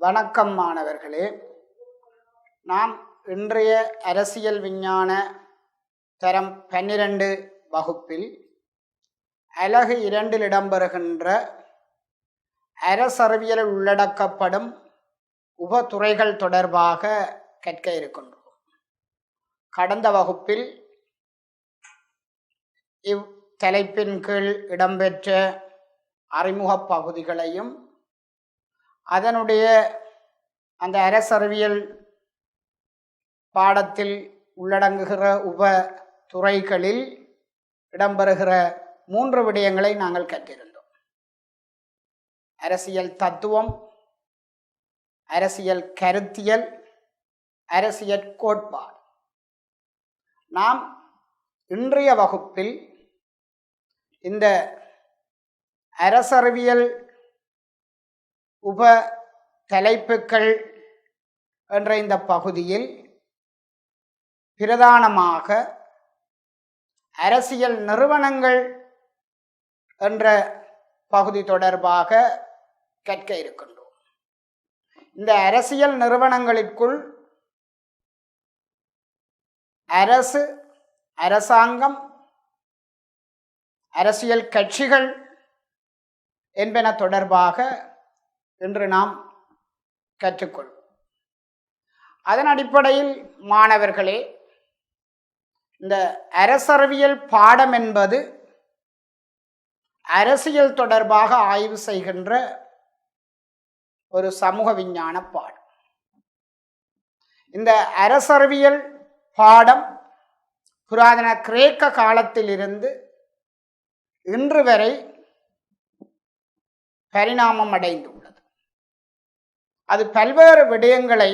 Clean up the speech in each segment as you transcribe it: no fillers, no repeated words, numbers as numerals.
வணக்கம் மாணவர்களே. நாம் இன்றைய அரசியல் விஞ்ஞான தரம் 12 வகுப்பில் அலகு 2 இடம்பெறுகின்ற அரசறிவியலில் உள்ளடக்கப்படும் உபதுறைகள் தொடர்பாக கற்க இருக்கின்றோம். கடந்த வகுப்பில் இவ் தலைப்பின் கீழ் இடம்பெற்ற அறிமுக பகுதிகளையும் அதனுடைய அந்த அரசறிவியல் பாடத்தில் உள்ளடங்குகிற உப துறைகளில் இடம்பெறுகிற 3 விடயங்களை நாங்கள் கற்றிருந்தோம். அரசியல் தத்துவம், அரசியல் கருத்தியல், அரசியல் கோட்பாடு. நாம் இன்றைய வகுப்பில் இந்த அரசறிவியல் உப தலைப்புகள் என்ற இந்த பகுதியில் பிரதானமாக அரசியல் நிறுவனங்கள் என்ற பகுதி தொடர்பாக கற்க இருக்கின்றோம். இந்த அரசியல் நிறுவனங்களுக்குள் அரசு, அரசாங்கம், அரசியல் கட்சிகள் என்பன தொடர்பாக இன்று நாம் கற்றுக்கொள்வோம். அதன் அடிப்படையில் மாணவர்களே, இந்த அரசறிவியல் பாடம் என்பது அரசியல் தொடர்பாக ஆய்வு செய்கின்ற ஒரு சமூக விஞ்ஞான பாடம். இந்த அரசறிவியல் பாடம் புராதன கிரேக்க காலத்திலிருந்து இன்று வரை பரிணாமம் அடைந்துள்ளது. அது பல்வேறு விடயங்களை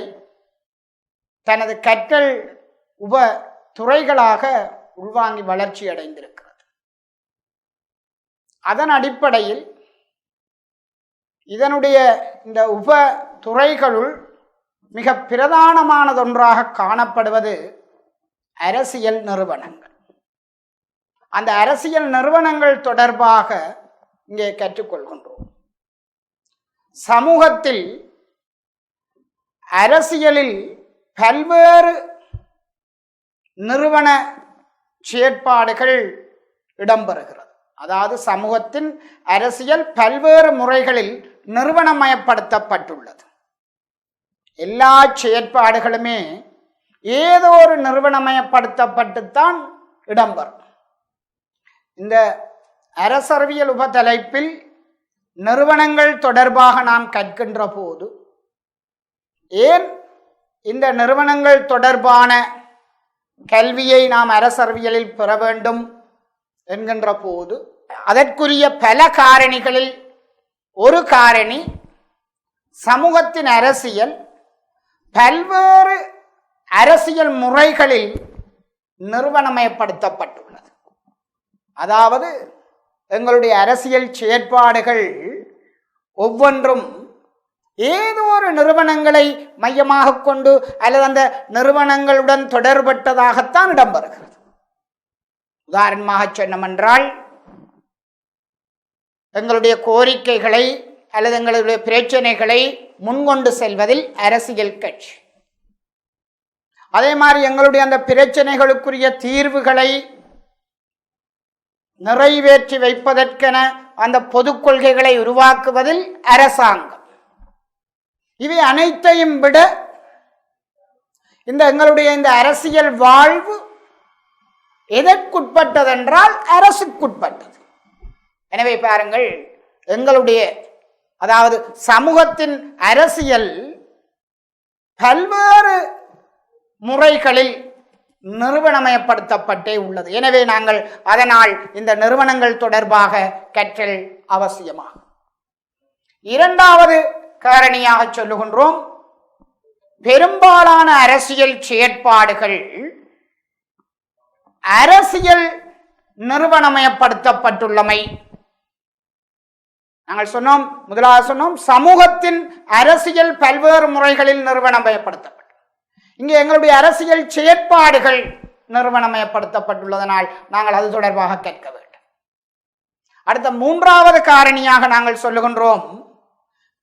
தனது கற்றல் உப துறைகளாக உள்வாங்கி வளர்ச்சி அடைந்திருக்கிறது. அதன் அடிப்படையில் இதனுடைய இந்த உப துறைகளுள் மிக பிரதானமானதொன்றாக காணப்படுவது அரசியல் நிறுவனங்கள். அந்த அரசியல் நிறுவனங்கள் தொடர்பாக இங்கே கற்றுக்கொள்கின்றோம். சமூகத்தில் அரசியலில் பல்வேறு நிறுவன செயற்பாடுகள் இடம்பெறுகிறது. அதாவது சமூகத்தின் அரசியல் பல்வேறு முறைகளில் நிறுவனமயப்படுத்தப்பட்டுள்ளது. எல்லா செயற்பாடுகளுமே ஏதோ ஒரு நிறுவனமயப்படுத்தப்பட்டுத்தான் இடம்பெறும். இந்த அரசறிவியல் உபதலைப்பில் நிறுவனங்கள் தொடர்பாக நாம் கற்கின்ற போது, ஏன் இந்த நிறுவனங்கள் தொடர்பான கல்வியை நாம் அரசறிவியலில் பெற வேண்டும் என்கின்ற போது, அதற்குரிய பல காரணிகளில் ஒரு காரணி சமூகத்தின் அரசியல் பல்வேறு அரசியல் முறைகளில் நிறுவனமயப்படுத்தப்பட்டுள்ளது. அதாவது எங்களுடைய அரசியல் செயற்பாடுகள் ஒவ்வொன்றும் ஏதோ ஒரு நிறுவனங்களை மையமாக கொண்டு அல்லது அந்த நிறுவனங்களுடன் தொடர்பட்டதாகத்தான் இடம்பெறுகிறது. உதாரணமாக சொன்னமென்றால், எங்களுடைய கோரிக்கைகளை அல்லது எங்களுடைய பிரச்சனைகளை முன்கொண்டு செல்வதில் அரசியல் கட்சி, அதே மாதிரி எங்களுடைய அந்த பிரச்சனைகளுக்குரிய தீர்வுகளை நிறைவேற்றி வைப்பதற்கென அந்த பொது கொள்கைகளை உருவாக்குவதில் அரசாங்கம். இவை அனைத்தையும் விட எங்களுடைய இந்த அரசியல் வாழ்வு எதற்குட்பட்டதென்றால் அரசுக்குட்பட்டது. எனவே பாருங்கள், எங்களுடைய அதாவது சமூகத்தின் அரசியல் பல்வேறு முறைகளில் நிறுவனமயப்படுத்தப்பட்டே உள்ளது. எனவே நாங்கள் அதனால் இந்த நிறுவனங்கள் தொடர்பாக கற்றல் அவசியமாகும். இரண்டாவது காரணியாக சொல்லுகின்றோம், பெரும்பாலான அரசியல் செயற்பாடுகள் அரசியல் நிறுவனமயப்படுத்தப்பட்டுள்ளமை. நாங்கள் சொன்னோம், முதலாவது சொன்னோம், சமூகத்தின் அரசியல் பல்வேறு முறைகளில் நிறுவனமயப்படுத்தப்பட்டது. இங்கே எங்களுடைய அரசியல் செயற்பாடுகள் நிறுவனமயப்படுத்தப்பட்டுள்ளதனால் நாங்கள் அது தொடர்பாக கேட்க வேண்டும். அடுத்த மூன்றாவது காரணியாக நாங்கள் சொல்லுகின்றோம்,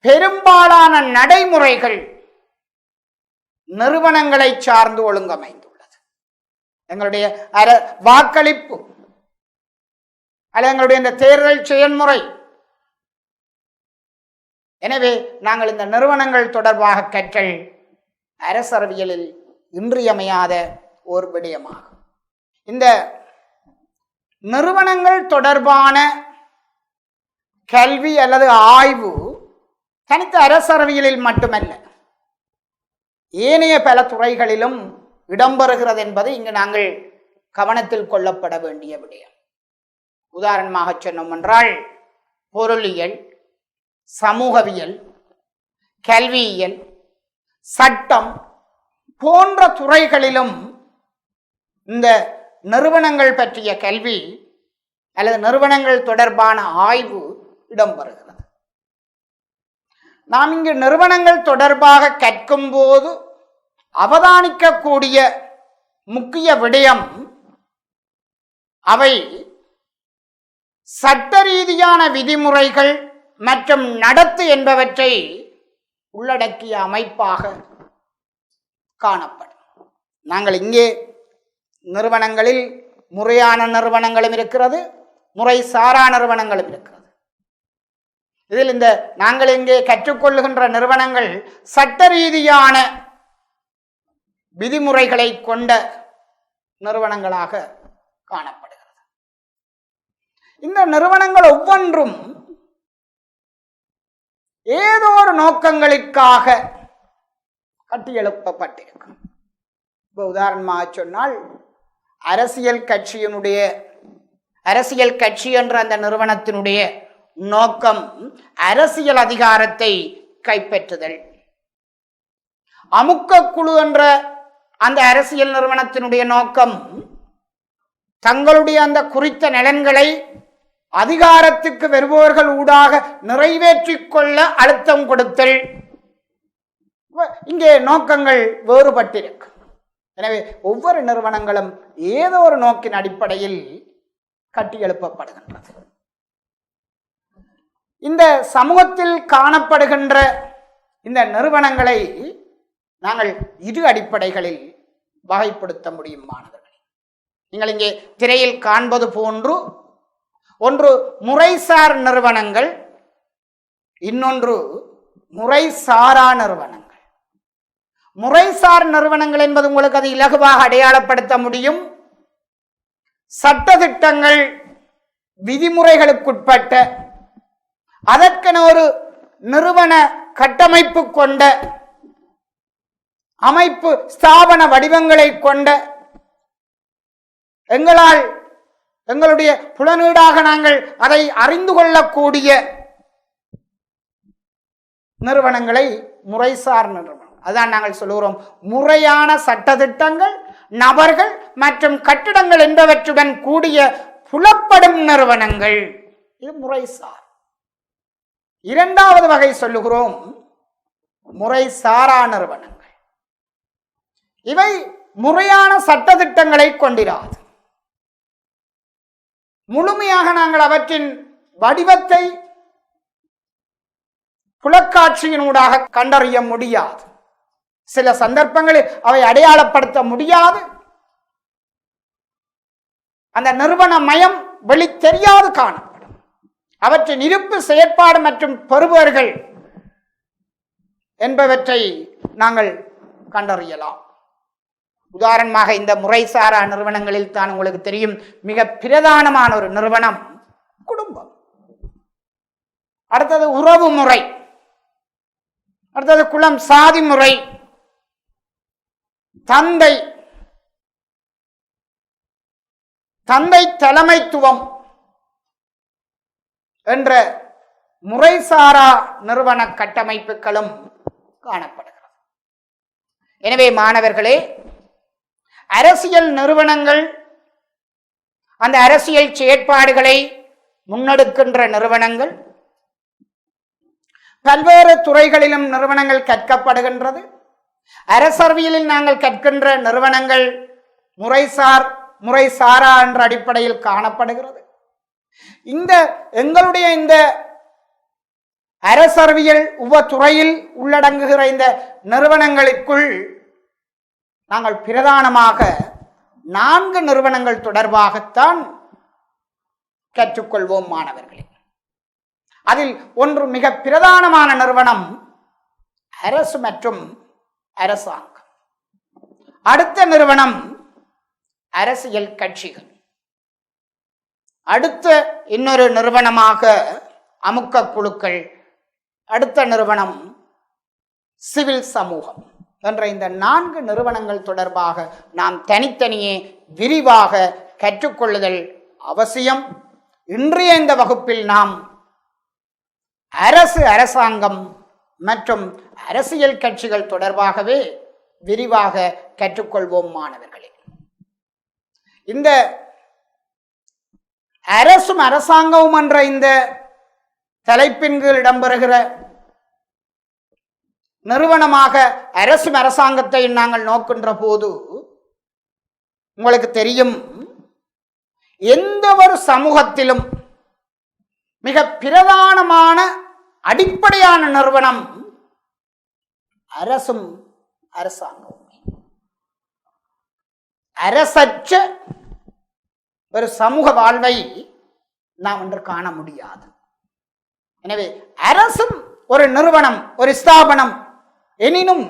பெரும்பாலான நடைமுறைகள் நிறுவனங்களை சார்ந்து ஒழுங்கமைந்துள்ளது. எங்களுடைய வாக்களிப்பு அல்ல எங்களுடைய இந்த தேர்தல் செயல்முறை. எனவே நாங்கள் இந்த நிறுவனங்கள் தொடர்பாக கற்றல் அரசியலில் இன்றியமையாத ஒரு விடயமாகும். இந்த நிறுவனங்கள் தொடர்பான கல்வி அல்லது ஆய்வு தனித்த அரசியலில் மட்டுமல்ல, ஏனைய பல துறைகளிலும் இடம்பெறுகிறது என்பது இங்கு நாங்கள் கவனத்தில் கொள்ளப்பட வேண்டிய விடயம். உதாரணமாக சொன்னோம் என்றால் பொருளியல், சமூகவியல், கல்வியியல், சட்டம் போன்ற துறைகளிலும் இந்த நிறுவனங்கள் பற்றிய கல்வி அல்லது நிறுவனங்கள் தொடர்பான ஆய்வு இடம்பெறுகிறது. நாம் இங்கு நிறுவனங்கள் தொடர்பாக கற்கும் போது அவதானிக்கக்கூடிய முக்கிய விடயம் அவை சட்ட ரீதியான விதிமுறைகள் மற்றும் நடத்து என்பவற்றை உள்ளடக்கிய அமைப்பாக காணப்படும். நாங்கள் இங்கே நிறுவனங்களில் முறையான நிறுவனங்களும் இருக்கிறது, முறை சாரா நிறுவனங்களும் இருக்கிறது. இதில் இந்த நாங்கள் இங்கே கற்றுக்கொள்ளுகின்ற நிறுவனங்கள் சட்ட ரீதியான விதிமுறைகளை கொண்ட நிறுவனங்களாக காணப்படுகிறது. இந்த நிறுவனங்கள் ஒவ்வொன்றும் ஏதோ ஒரு நோக்கங்களுக்காக கட்டியெழுப்பப்பட்டிருக்கும். இப்போ உதாரணமாக சொன்னால் அரசியல் கட்சி என்ற அந்த நிறுவனத்தினுடைய நோக்கம் அரசியல் அதிகாரத்தை கைப்பற்றுதல். அமுக்க குழு என்ற அந்த அரசியல் நிறுவனத்தினுடைய நோக்கம் தங்களுடைய அந்த குறித்த நலன்களை அதிகாரத்துக்கு வருபவர்கள் ஊடாக நிறைவேற்றிக் கொள்ள அழுத்தம் கொடுத்தல். இங்கே நோக்கங்கள் வேறுபட்டிருக்கு. எனவே ஒவ்வொரு நிறுவனங்களும் ஏதோ ஒரு நோக்கின் அடிப்படையில் கட்டியெழுப்பப்படுகின்றது. இந்த சமூகத்தில் காணப்படுகின்ற இந்த நிறுவனங்களை நாங்கள் இரு அடிப்படைகளில் வகைப்படுத்த முடியும். மாணவர்களே, நீங்கள் இங்கே திரையில் காண்பது போன்று ஒன்று முறைசார் நிறுவனங்கள், இன்னொன்று முறைசாரா நிறுவனங்கள். முறைசார் நிறுவனங்கள் என்பது உங்களுக்கு அது இலகுவாக அடையாளப்படுத்த முடியும். சட்டதிட்டங்கள் விதிமுறைகளுக்குட்பட்ட அதற்கென ஒரு நிறுவன கட்டமைப்பு கொண்ட அமைப்பு ஸ்தாபன வடிவங்களை கொண்ட எங்களுடைய புலனீடாக நாங்கள் அதை அறிந்து கொள்ளக்கூடிய நிறுவனங்களை முறைசார் நிறுவனம். அதான் நாங்கள் சொல்லுகிறோம், முறையான சட்டதிட்டங்கள், நபர்கள் மற்றும் கட்டிடங்கள் என்பவற்றுடன் கூடிய புலப்படும் நிறுவனங்கள். இது முறைசார். இரண்டாவது வகை சொல்லுகிறோம் முறைசாரா நிறுவனங்கள். இவை முறையான சட்டதிட்டங்களை கொண்டிராது. முழுமையாக நாங்கள் அவற்றின் வடிவத்தை புலக்காட்சியினூடாக கண்டறிய முடியாது. சில சந்தர்ப்பங்களில் அவை அடையாளப்படுத்த முடியாது. அந்த நிறுவன மயம் வெளி தெரியாது காணப்படும். அவற்றின் இருப்பு, செயற்பாடு மற்றும் பெறுபவர்கள் என்பவற்றை நாங்கள் கண்டறியலாம். உதாரணமாக இந்த முறைசாரா நிறுவனங்களில் தான் உங்களுக்கு தெரியும் மிக பிரதானமான ஒரு நிறுவனம் குடும்பம். அடுத்தது உறவு முறை, அடுத்தது குலம் சாதி முறை, தந்தை தலைமைத்துவம் என்ற முறைசாரா நிறுவன கட்டமைப்புகளும் காணப்படுகிறது. எனவே மாணவர்களே, அரசியல் நிறுவனங்கள் அந்த அரசியல் செயற்பாடுகளை முன்னெடுக்கின்ற நிறுவனங்கள், பல்வேறு துறைகளிலும் நிறுவனங்கள் கற்கப்படுகின்றது. அரசியலில் நாங்கள் கற்கின்ற நிறுவனங்கள் முறைசாரா என்ற அடிப்படையில் காணப்படுகிறது. எங்களுடைய இந்த அரசறிவியல் உபத்துறையில் உள்ளடங்குகிற இந்த நிறுவனங்களுக்குள் நாங்கள் பிரதானமாக 4 நிறுவனங்கள் தொடர்பாகத்தான் கற்றுக்கொள்வோம் மாணவர்களே. அதில் ஒன்று மிக பிரதானமான நிறுவனம் அரசு மற்றும் அரசாங்கம். அடுத்த நிறுவனம் அரசியல் கட்சிகள். அடுத்த இன்னொரு நிறுவனமாக அமுக்க குழுக்கள். அடுத்த நிறுவனம் சிவில் சமூகம் என்ற இந்த 4 நிறுவனங்கள் தொடர்பாக நாம் தனித்தனியே விரிவாக கற்றுக்கொள்ளுதல் அவசியம். இன்றைய இந்த வகுப்பில் நாம் அரசு, அரசாங்கம் மற்றும் அரசியல் கட்சிகள் தொடர்பாகவே விரிவாக கற்றுக்கொள்வோம் மாணவர்களே. இந்த அரசும் அரசாங்கமும் என்ற இந்த தலைப்பின் கீழ் இடம்பெறுகிற நிறுவனமாக அரசும் அரசாங்கத்தை நாங்கள் நோக்கின்ற போது உங்களுக்கு தெரியும், எந்த ஒரு சமூகத்திலும் மிக பிரதானமான அடிப்படையான நிறுவனம் அரசும் அரசாங்கமும். அரசற்ற ஒரு சமூக வாழ்வை நாம் இன்று காண முடியாது. எனவே அரசும் ஒரு நிறுவனம், ஒரு ஸ்தாபனம் எனினும்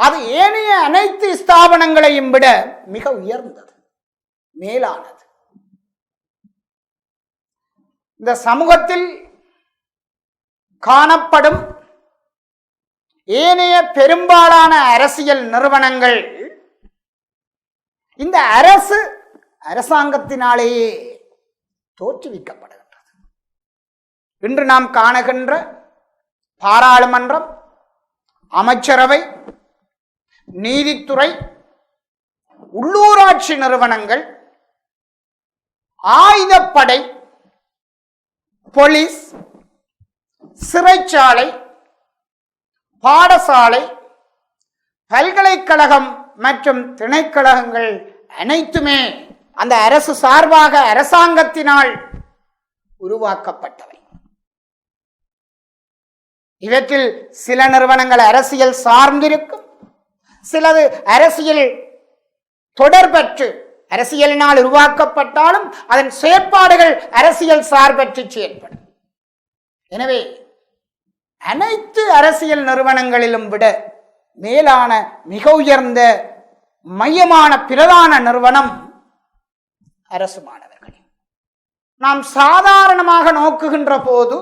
அது ஏனைய அனைத்து ஸ்தாபனங்களையும் விட மிக உயர்ந்தது, மேலானது. இந்த சமூகத்தில் காணப்படும் ஏனைய பெரும்பாலான அரசியல் நிறுவனங்கள் இந்த அரசு அரசாங்கத்தினாலேயே தோற்றுவிக்கப்படுகின்றது. இன்று நாம் காணுகின்ற பாராளுமன்றம், அமைச்சரவை, நீதித்துறை, உள்ளூராட்சி நிறுவனங்கள், ஆயுதப்படை, போலீஸ், சிறைச்சாலை, பாடசாலை, பல்கலைக்கழகம் மற்றும் திணைக்களங்கள் அனைத்துமே அந்த அரசு சார்பாக அரசாங்கத்தினால் உருவாக்கப்பட்டவை. இவற்றில் சில நிறுவனங்கள் அரசியல் சார்ந்திருக்கும், சிலது அரசியல் தொடர்பற்று அரசியலினால் உருவாக்கப்பட்டாலும் அதன் செயற்பாடுகள் அரசியல் சார்பற்று செயற்படும். எனவே அனைத்து அரசியல் நிறுவனங்களிலும் விட மேலான மிக உயர்ந்த மையமான பிரதான நிறுவனம் அரசு. மாணவர்கள், நாம் சாதாரணமாக நோக்குகின்ற போது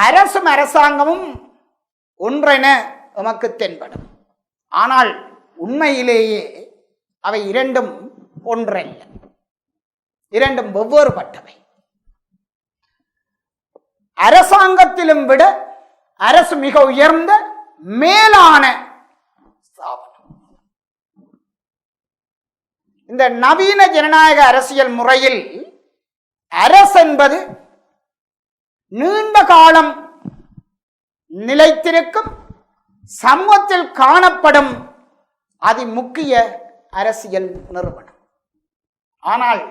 அரசும் அரசாங்கமும் ஒன்றென நமக்கு தென்படும். ஆனால் உண்மையிலேயே அவை இரண்டும் ஒன்றல்ல, இரண்டும் வெவ்வேறுபட்டவை. அரசாங்கத்திலும் விட அரசு மிக உயர்ந்த மேலான ஸ்தாபனம். இந்த நவீன ஜனநாயக அரசியல் முறையில் அரசு என்பது நீண்ட காலம் நிலைத்திருக்கும் சமூகத்தில் காணப்படும் அதிமுக்கிய அரசியல் நிறுவனம். ஆனால்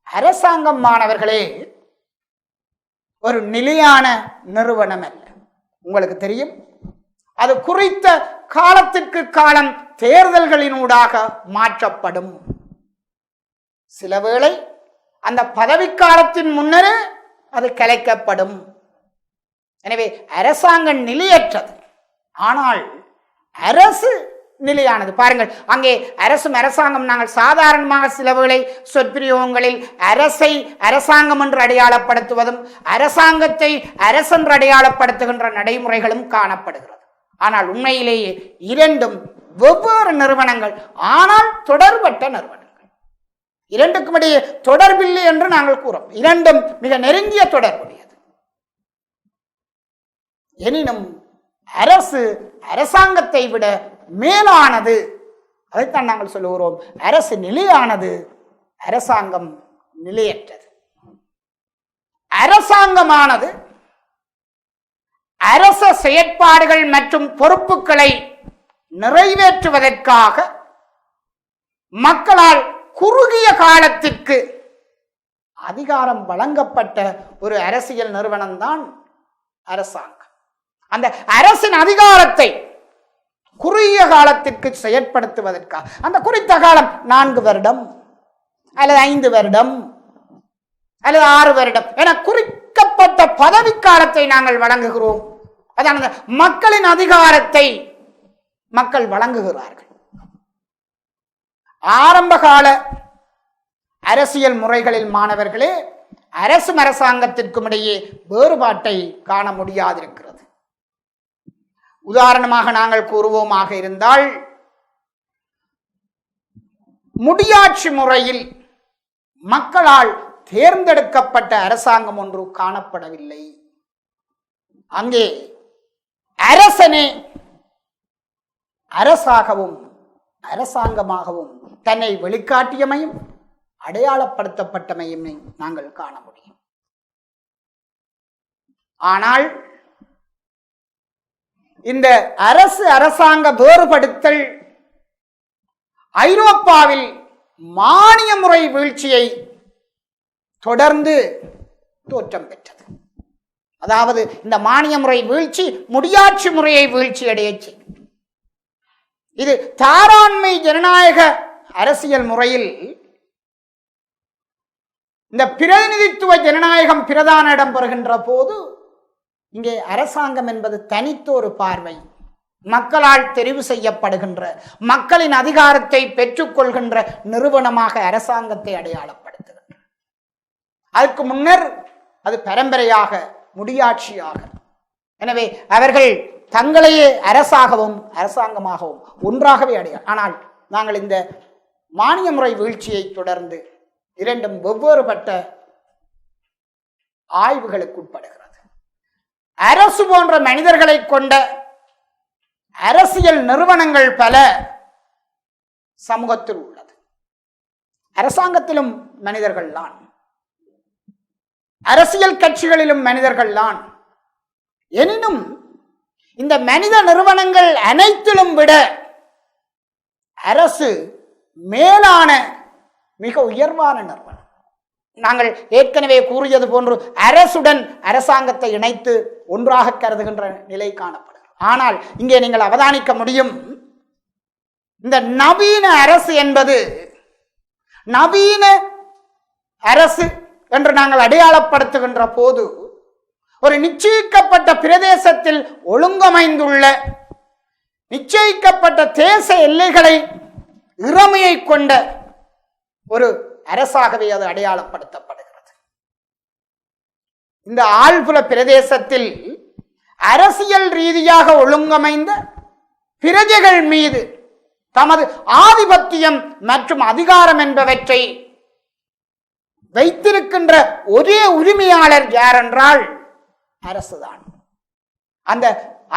அரசாங்கம் மாணவர்களே ஒரு நிலையான நிறுவனம் அல்ல. உங்களுக்கு தெரியும், அது குறித்த காலத்திற்கு காலம் தேர்தல்களினூடாக மாற்றப்படும். சில வேளை அந்த பதவிக்காலத்தின் முன்னரே அது கலைக்கப்படும். எனவே அரசாங்கம் நிலையற்றது, ஆனால் அரசு நிலையானது. பாருங்கள், அங்கே அரசும் அரசாங்கம், நாங்கள் சாதாரணமாக சில வேளை சொற்பிரயோகங்களில் அரசை அரசாங்கம் என்று அடையாளப்படுத்துவதும் அரசாங்கத்தை அரசென்று அடையாளப்படுத்துகின்ற நடைமுறைகளும் காணப்படுகிறது. ஆனால் உண்மையிலேயே இரண்டும் வெவ்வேறு நிறுவனங்கள், ஆனால் தொடர்பட்ட நிறுவனங்கள். இரண்டுக்கும் இடையே தொடர்பில்லை என்று நாங்கள் கூறோம். இரண்டும் மிக நெருங்கிய தொடர்புடையது. எனினும் அரசு அரசாங்கத்தை விட மேலானது. அதைத்தான் நாங்கள் சொல்லுகிறோம், அரசு நிலையானது, அரசாங்கம் நிலையற்றது. அரசாங்கமானது அரச செயற்பாடுகள் மற்றும் பொறுப்புகளை நிறைவேற்றுவதற்காக மக்களால் குறுகிய காலத்திற்கு அதிகாரம் வழங்கப்பட்ட ஒரு அரசியல் நிறுவனம் தான் அரசாங்கம். அந்த அரசின் அதிகாரத்தை குறுகிய காலத்திற்கு செயற்படுத்துவதற்காக அந்த குறித்த காலம் 4 வருடம் அல்லது 5 வருடம் அல்லது 6 வருடம் என குறிக்கப்பட்ட பதவிக்காலத்தை நாங்கள் வழங்குகிறோம். அதான மக்களின் அதிகாரத்தை மக்கள் வழங்குகிறார்கள். ஆரம்பகால அரசியல் முறைகளில் மாணவர்களே அரசும் அரசாங்கத்திற்கும் இடையே வேறுபாட்டை காண முடியாதிருக்கிறது. உதாரணமாக நாங்கள் கூறுவோமாக இருந்தால், முடியாட்சி முறையில் மக்களால் தேர்ந்தெடுக்கப்பட்ட அரசாங்கம் ஒன்று காணப்படவில்லை. அங்கே அரசனே அரசாகவும் அரசாங்கமாகவும் தன்னை வெளிக்காட்டியமையும் அடையாளப்படுத்தப்பட்டமையும் நாங்கள் காண முடியும். ஆனால் இந்த அரசு அரசாங்க வேறுபடுத்தல் ஐரோப்பாவில் மானிய முறை வீழ்ச்சியை தொடர்ந்து தோற்றம் பெற்றது. அதாவது இந்த மானிய முறை வீழ்ச்சி முடியாட்சி முறையை வீழ்ச்சி அடைய செய்யும். இது தாராண்மை ஜனநாயக அரசியல் முறையில் இந்த பிரதிநிதித்துவ ஜனநாயகம் பிரதான இடம் பெறுகின்ற போது இங்கே அரசாங்கம் என்பது தனித்தொரு பார்வை, மக்களால் தெரிவு செய்யப்படுகின்ற மக்களின் அதிகாரத்தை பெற்றுக்கொள்கின்ற நிறுவனமாக அரசாங்கத்தை அடையாளப்படுத்துகின்ற. அதற்கு முன்னர் அது பரம்பரையாக முடியாட்சியாக. எனவே அவர்கள் தங்களையே அரசாகவும் அரசாங்கமாகவும் ஒன்றாகவே அடையாளம். ஆனால் நாங்கள் இந்த மானிய முறை வீழ்ச்சியை தொடர்ந்து இரண்டும் வெவ்வேறுபட்ட ஆய்வுகளுக்கு உட்படுகிறது. அரசு போன்ற மனிதர்களை கொண்ட அரசியல் நிறுவனங்கள் பல சமூகத்தில் உள்ளது. அரசாங்கத்திலும் மனிதர்கள் தான், அரசியல் கட்சிகளிலும் மனிதர்கள் தான். எனினும் இந்த மனித நிறுவனங்கள் அனைத்திலும் விட அரசு மேலான மிக உயர்வான நிறுவனம். நாங்கள் ஏற்கனவே கூறியது போன்று அரசுடன் அரசாங்கத்தை இணைத்து ஒன்றாக கருதுகின்ற நிலை காணப்படுகிறது. ஆனால் இங்கே நீங்கள் அவதானிக்க முடியும், இந்த நவீன அரசு என்பது நவீன அரசு என்று நாங்கள் அடையாளப்படுத்துகின்ற போது ஒரு நிச்சயிக்கப்பட்ட பிரதேசத்தில் ஒழுங்கமைந்துள்ள நிச்சயிக்கப்பட்ட தேச எல்லைகளை இறமையை கொண்ட ஒரு அரசாகவே அது அடையாளப்படுத்தப்படுகிறது. இந்த ஆழ்புல பிரதேசத்தில் அரசியல் ரீதியாக ஒழுங்கமைந்த பிரஜைகள் மீது தமது ஆதிபத்தியம் மற்றும் அதிகாரம் என்பவற்றை வைத்திருக்கின்ற ஒரே உரிமையாளர் யார் என்றால் அரசுதான். அந்த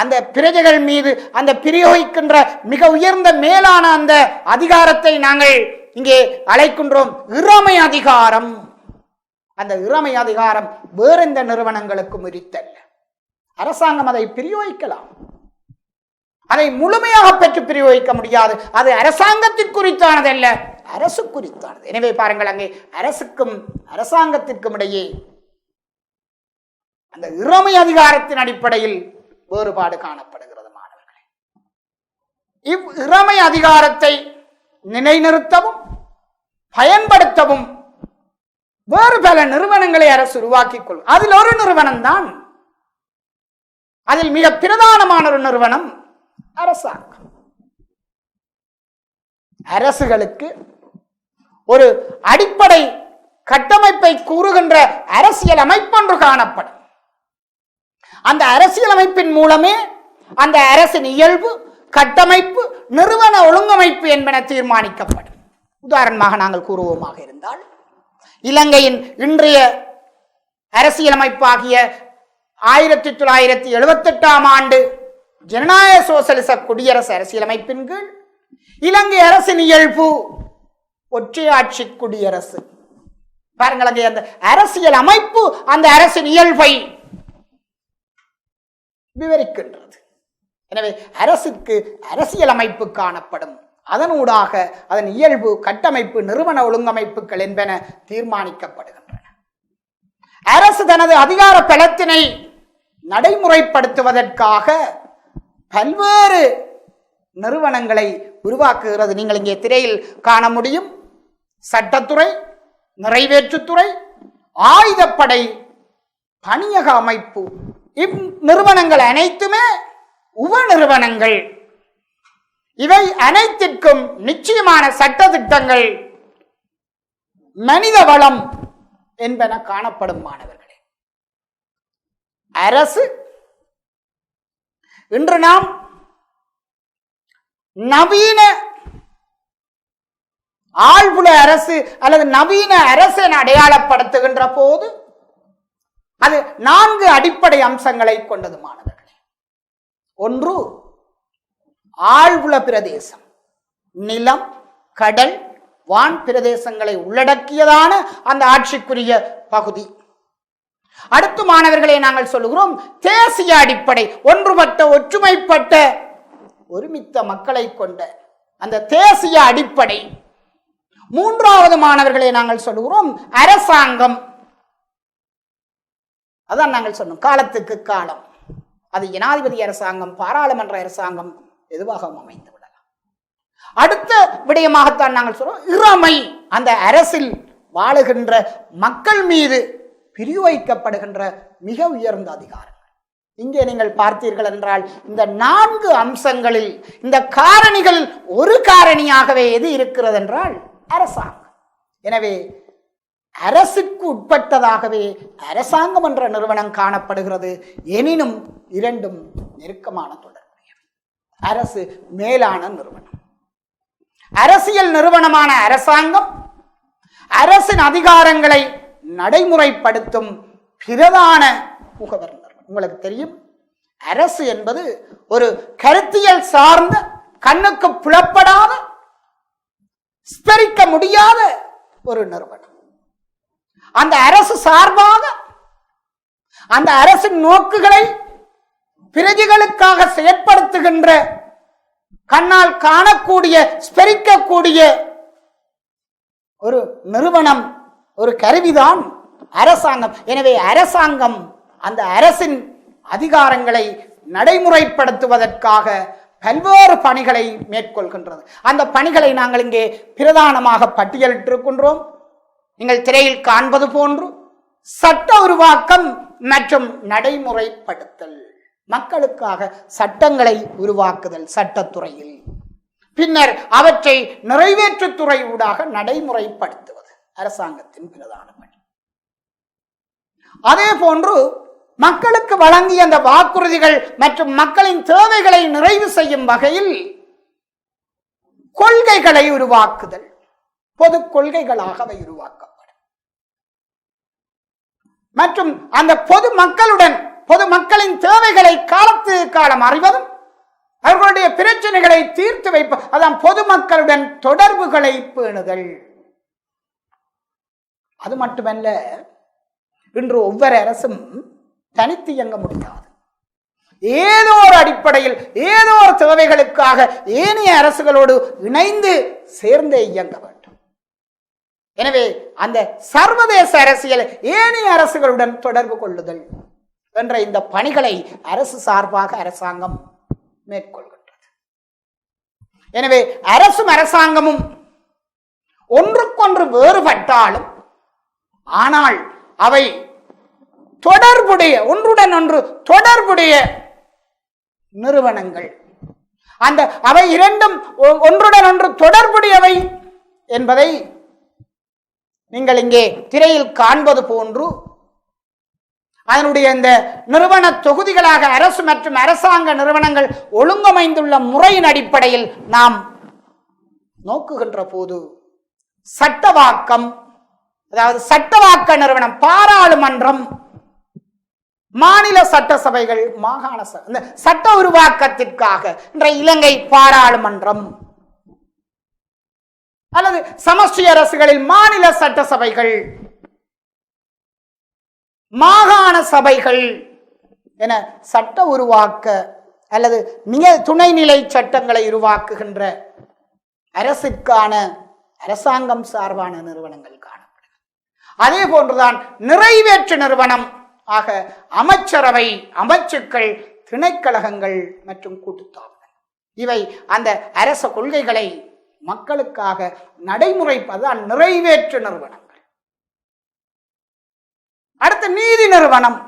அந்த பிரஜைகள் மீது அந்த பிரயோகிக்கின்ற மிக உயர்ந்த மேலான அந்த அதிகாரத்தை நாங்கள் இங்கே அழைக்கின்றோம் இறைமை அதிகாரம். அந்த இறைமை அதிகாரம் வேற எந்த நிறுவனங்களுக்கும் உரித்தல்ல. அரசாங்கம் அதை பிரயோகிக்கலாம், அதை முழுமையாக பெற்று பிரயோகிக்க முடியாது. அது அரசாங்கத்திற்குறித்தானதல்ல, அரசு குறித்தானது. எனவே பாருங்கள், அங்கே அரசுக்கும் அரசாங்கத்திற்கும் இடையே அந்த இறைமை அதிகாரத்தின் அடிப்படையில் வேறுபாடு காணப்படுகிறது. மாணவர்களே, இவ் இறைமை அதிகாரத்தை நிலைநிறுத்தவும் பயன்படுத்தவும் வேறு பல நிறுவனங்களை அரசு உருவாக்கிக் கொள்ளும். அதில் ஒரு நிறுவனம் தான், அதில் மிக பிரதானமான ஒரு நிறுவனம் அரசாங்கம். அரசுகளுக்கு ஒரு அடிப்படை கட்டமைப்பை கூறுகின்ற அரசியல் அமைப்பொன்று காணப்படும். அந்த அரசியல் அமைப்பின் மூலமே அந்த அரசின் இயல்பு, கட்டமைப்பு, நிறுவன ஒழுங்கமைப்பு என்பன தீர்மானிக்கப்படும். உதாரணமாக நாங்கள் கூறுவோமாக இருந்தால், இலங்கையின் இன்றைய அரசியலமைப்பாகிய 1978 ஆண்டு ஜனநாயக சோசலிச குடியரசு அரசியலமைப்பின் கீழ் இலங்கை அரசின் இயல்பு ஒற்றையாட்சி குடியரசு. பாருங்கள், அங்கே அந்த அரசியல் அமைப்பு அந்த அரசின் இயல்பை விவரிக்கின்றது. எனவே அரசுக்கு அரசியல் அமைப்பு காணப்படும், அதனூடாக அதன் இயல்பு, கட்டமைப்பு, நிறுவன ஒழுங்கமைப்புகள் என்பன தீர்மானிக்கப்படுகின்றன. அரசு தனது அதிகார பலத்தினை நடைமுறைப்படுத்துவதற்காக பல்வேறு நிறுவனங்களை உருவாக்குகிறது. நீங்கள் இங்கே திரையில் காண முடியும். சட்டத்துறை, நிறைவேற்றுத்துறை, ஆயுதப்படை, பணியக அமைப்பு, இந்நிறுவனங்கள் அனைத்துமே உப நிறுவனங்கள். இவை அனைத்திற்கும் நிச்சயமான சட்ட திட்டங்கள், மனித வளம் என்பன காணப்படும். மாணவர்களே, அரசு இன்று நாம் நவீன ஆழ்புல அரசு அல்லது நவீன அரசு என அடையாளப்படுத்துகின்ற போது அது 4 அடிப்படை அம்சங்களை கொண்டது. மாணவர்களே, ஒன்று ஆழ்புல பிரதேசம், நிலம், கடல், வான் பிரதேசங்களை உள்ளடக்கியதான அந்த ஆட்சிக்குரிய பகுதி. அடுத்து மாணவர்களை நாங்கள் சொல்லுகிறோம் தேசிய அடிப்படை, ஒன்றுபட்ட ஒற்றுமைப்பட்ட ஒருமித்த மக்களை கொண்ட அந்த தேசிய அடிப்படை. மூன்றாவது மாணவர்களை நாங்கள் சொல்லுகிறோம் அரசாங்கம். அதான் நாங்கள் சொன்னோம், காலத்துக்கு காலம் அது ஜனாதிபதி அரசாங்கம், பாராளுமன்ற அரசாங்கம் எதுவாக அமைந்து விடலாம். அடுத்த விடயமாகத்தான் நாங்கள் சொல்றோம் இறைமை, அந்த அரசில் வாழுகின்ற மக்கள் மீது பிரிவைக்கப்படுகின்ற மிக உயர்ந்த அதிகாரங்கள். இங்கே நீங்கள் பார்த்தீர்கள் என்றால் இந்த 4 அம்சங்களில் இந்த காரணிகளில் ஒரு காரணியாகவே எது இருக்கிறது என்றால் அரசாங்கம். எனவே அரசுக்கு உட்பட்டதாகவே அரசாங்கம் என்ற நிறுவனம் காணப்படுகிறது. எனினும் இரண்டும் நெருக்கமான தொடர்புடையவை. அரசு மேலான நிறுவனம். அரசியல் நிறுவனமான அரசாங்கம் அரசின் அதிகாரங்களை நடைமுறைப்படுத்தும் பிரதான முகவர். உங்களுக்கு தெரியும், அரசு என்பது ஒரு கருத்தியல் சார்ந்த, கண்ணுக்கு புலப்படாத, ஸ்பரிக்க முடியாத ஒரு நிறுவனம். அந்த அரசு சார்பாக அந்த அரசின் நோக்குகளை பிரஜைகளுக்காக செயற்படுத்துகின்ற, கண்ணால் காணக்கூடிய, ஸ்பரிக்கக்கூடிய ஒரு நிறுவனம், ஒரு கருவிதான் அரசாங்கம். எனவே அரசாங்கம் அந்த அரசின் அதிகாரங்களை நடைமுறைப்படுத்துவதற்காக பல்வேறு பணிகளை மேற்கொள்கின்றது. அந்த பணிகளை நாங்கள் இங்கே பிரதானமாக பட்டியலிட்டிருக்கின்றோம். நீங்கள் திரையில் காண்பது போன்று சட்ட உருவாக்கம் மற்றும் நடைமுறைப்படுத்தல், மக்களுக்காக சட்டங்களை உருவாக்குதல் சட்டத்துறையில், பின்னர் அவற்றை நிறைவேற்றுத்துறை ஊடாக நடைமுறைப்படுத்துவது அரசாங்கத்தின் பிரதான பணி. அதே போன்று மக்களுக்கு வழங்கிய அந்த வாக்குறுதிகள் மற்றும் மக்களின் தேவைகளை நிறைவு செய்யும் வகையில் கொள்கைகளை உருவாக்குதல், பொது கொள்கைகளாக அவை உருவாக்கப்படும். மற்றும் அந்த பொதுமக்களின் தேவைகளை காலத்துக்கு காலம் அறிவதும், அவர்களுடைய பிரச்சனைகளை தீர்த்து வைப்ப, அதான் பொதுமக்களுடன் தொடர்புகளை பேணுதல். அது மட்டுமல்ல, இன்று ஒவ்வொரு அரசும் தனித்து இயங்க முடியாது. ஏதோ ஒரு அடிப்படையில், ஏதோ ஒரு தேவைகளுக்காக ஏனைய அரசுகளோடு இணைந்து சேர்ந்தே இயங்க வேண்டும். எனவே அந்த சர்வதேச அரசியல், ஏனைய அரசுகளுடன் தொடர்பு கொள்ளுதல் என்ற இந்த பணிகளை அரசு சார்பாக அரசாங்கம் மேற்கொள்கின்றது. எனவே அரசும் அரசாங்கமும் ஒன்றுக்கொன்று வேறுபட்டாலும், ஆனால் அவை தொடர்புடைய, ஒன்றுடன் ஒன்று தொடர்புடைய நிறுவனங்கள். அவை இரண்டும் ஒன்றுடன் ஒன்று தொடர்புடையவை என்பதை நீங்கள் இங்கே திரையில் காண்பது போன்று அதனுடைய இந்த நிறுவன தொகுதிகளாக அரசு மற்றும் அரசாங்க நிறுவனங்கள் ஒழுங்கமைந்துள்ள முறையின் அடிப்படையில் நாம் நோக்குகின்ற போது சட்டவாக்கம், அதாவது சட்டவாக்க நிறுவனம், பாராளுமன்றம், மாநில சட்டசபைகள், மாகாண சட்ட உருவாக்கத்திற்காக இன்றைய இலங்கை பாராளுமன்றம் அல்லது சமஷ்டி அரசுகளில் மாநில சட்டசபைகள், மாகாண சபைகள் என சட்ட உருவாக்க அல்லது துணைநிலை சட்டங்களை உருவாக்குகின்ற அரசுக்கான அரசாங்கம் சார்பான நிறுவனங்கள் காணப்படும். அதே போன்றுதான் நிறைவேற்று நிறுவனம் ஆக அமைச்சரவை, அமைச்சுக்கள், திணைக்களகங்கள் மற்றும் கூட்டுத்தாபனம் இவை அந்த அரச கொள்கைகளை மக்களுக்காக நடைமுறைப்பதுதான் நிறைவேற்று நிறுவனங்கள். அடுத்து நீதி நிறுவனம்.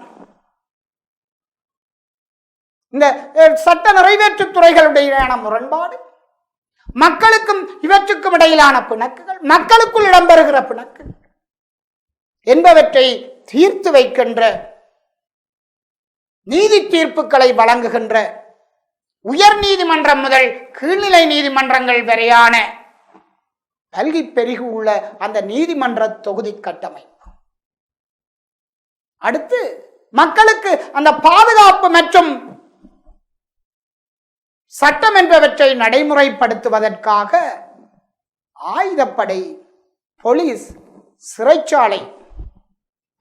இந்த சட்ட நிறைவேற்று துறைகளுடையான முரண்பாடு, மக்களுக்கும் இவற்றுக்கும் இடையிலான பிணக்குகள், மக்களுக்குள் இடம்பெறுகிற பிணக்கு என்பவற்றை தீர்த்து வைக்கின்ற, நீதி தீர்ப்புகளை வழங்குகின்ற உயர் நீதிமன்றம் முதல் கீழ்நிலை நீதிமன்றங்கள் வரையான பல்கி பெருகி உள்ள அந்த நீதிமன்ற தொகுதி கட்டமைப்பு. அடுத்து மக்களுக்கு அந்த பாதுகாப்பு மற்றும் சட்டம் என்பவற்றை நடைமுறைப்படுத்துவதற்காக ஆயுதப்படை, போலீஸ், சிறைச்சாலை.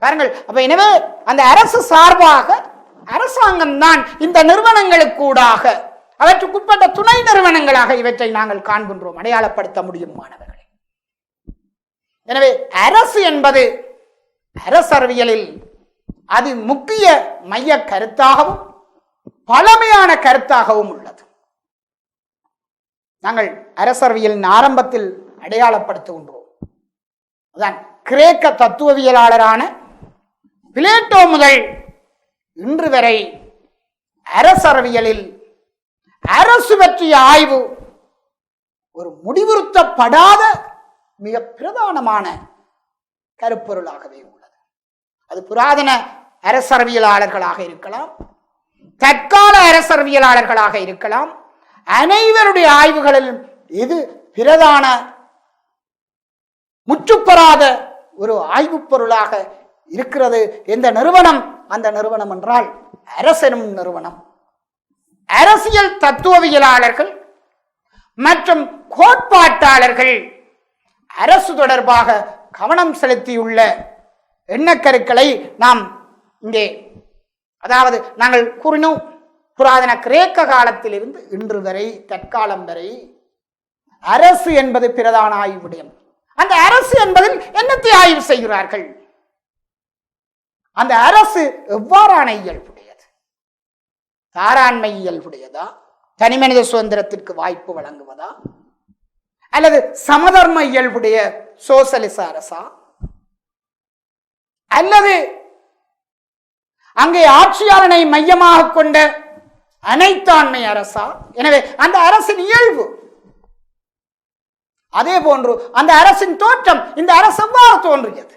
பாருங்கள், அப்ப எனவே அந்த அரசு சார்பாக அரசாங்கம் தான் இந்த நிறுவனங்களுக்கூடாக அவற்றுக்குட்பட்ட துணை நிறுவனங்களாக இவற்றை நாங்கள் காண்கின்றோம், அடையாளப்படுத்த முடியும் மாணவர்களே. எனவே அரசு என்பது அரசறிவியலில் அது முக்கிய மைய கருத்தாகவும் பழமையான கருத்தாகவும் உள்ளது. நாங்கள் அரசறிவியலின் ஆரம்பத்தில் அடையாளப்படுத்துகின்றோம். அதான் கிரேக்க தத்துவவியலாளரான பிளேட்டோ முதல் இன்று வரை அரசறிவியலில் அரசு பற்றிய ஆய்வு ஒரு முடிவுறுத்தப்படாத மிக பிரதானமான கருப்பொருளாகவே உள்ளது. அது புராதன அரசறிவியலாளர்களாக இருக்கலாம், தற்கால அரசறிவியலாளர்களாக இருக்கலாம், அனைவருடைய ஆய்வுகளில் இது பிரதான முற்றுப்பெறாத ஒரு ஆய்வு பொருளாக இருக்கிறது. எந்த நிறுவனம்? அந்த நிறுவனம் என்றால் அரசெனும் நிறுவனம். அரசியல் தத்துவவியலாளர்கள் மற்றும் கோட்பாட்டாளர்கள் அரசு தொடர்பாக கவனம் செலுத்தியுள்ள எண்ணக்கருக்களை நாம் இங்கே, அதாவது நாங்கள் கூறினோம், புராதன கிரேக்க காலத்திலிருந்து இன்று வரை தற்காலம் வரை அரசு என்பது பிரதான ஆய்வு விடயம். அந்த அரசு என்பதில் என்னத்தை ஆய்வு செய்கிறார்கள்? அந்த அரசு எவ்வாறான இயல்புடையது? தாராண்மை இயல்புடையதா? தனிமனித சுதந்திரத்திற்கு வாய்ப்பு வழங்குவதா? அல்லது சமதர்ம இயல்புடைய சோசலிச அரசா? அல்லது அங்கே ஆட்சியாளனை மையமாக கொண்ட அனைத்தாண்மை அரசா? எனவே அந்த அரசின் இயல்பு, அதே போன்று அந்த அரசின் தோற்றம், இந்த அரசு எவ்வாறு தோன்றியது?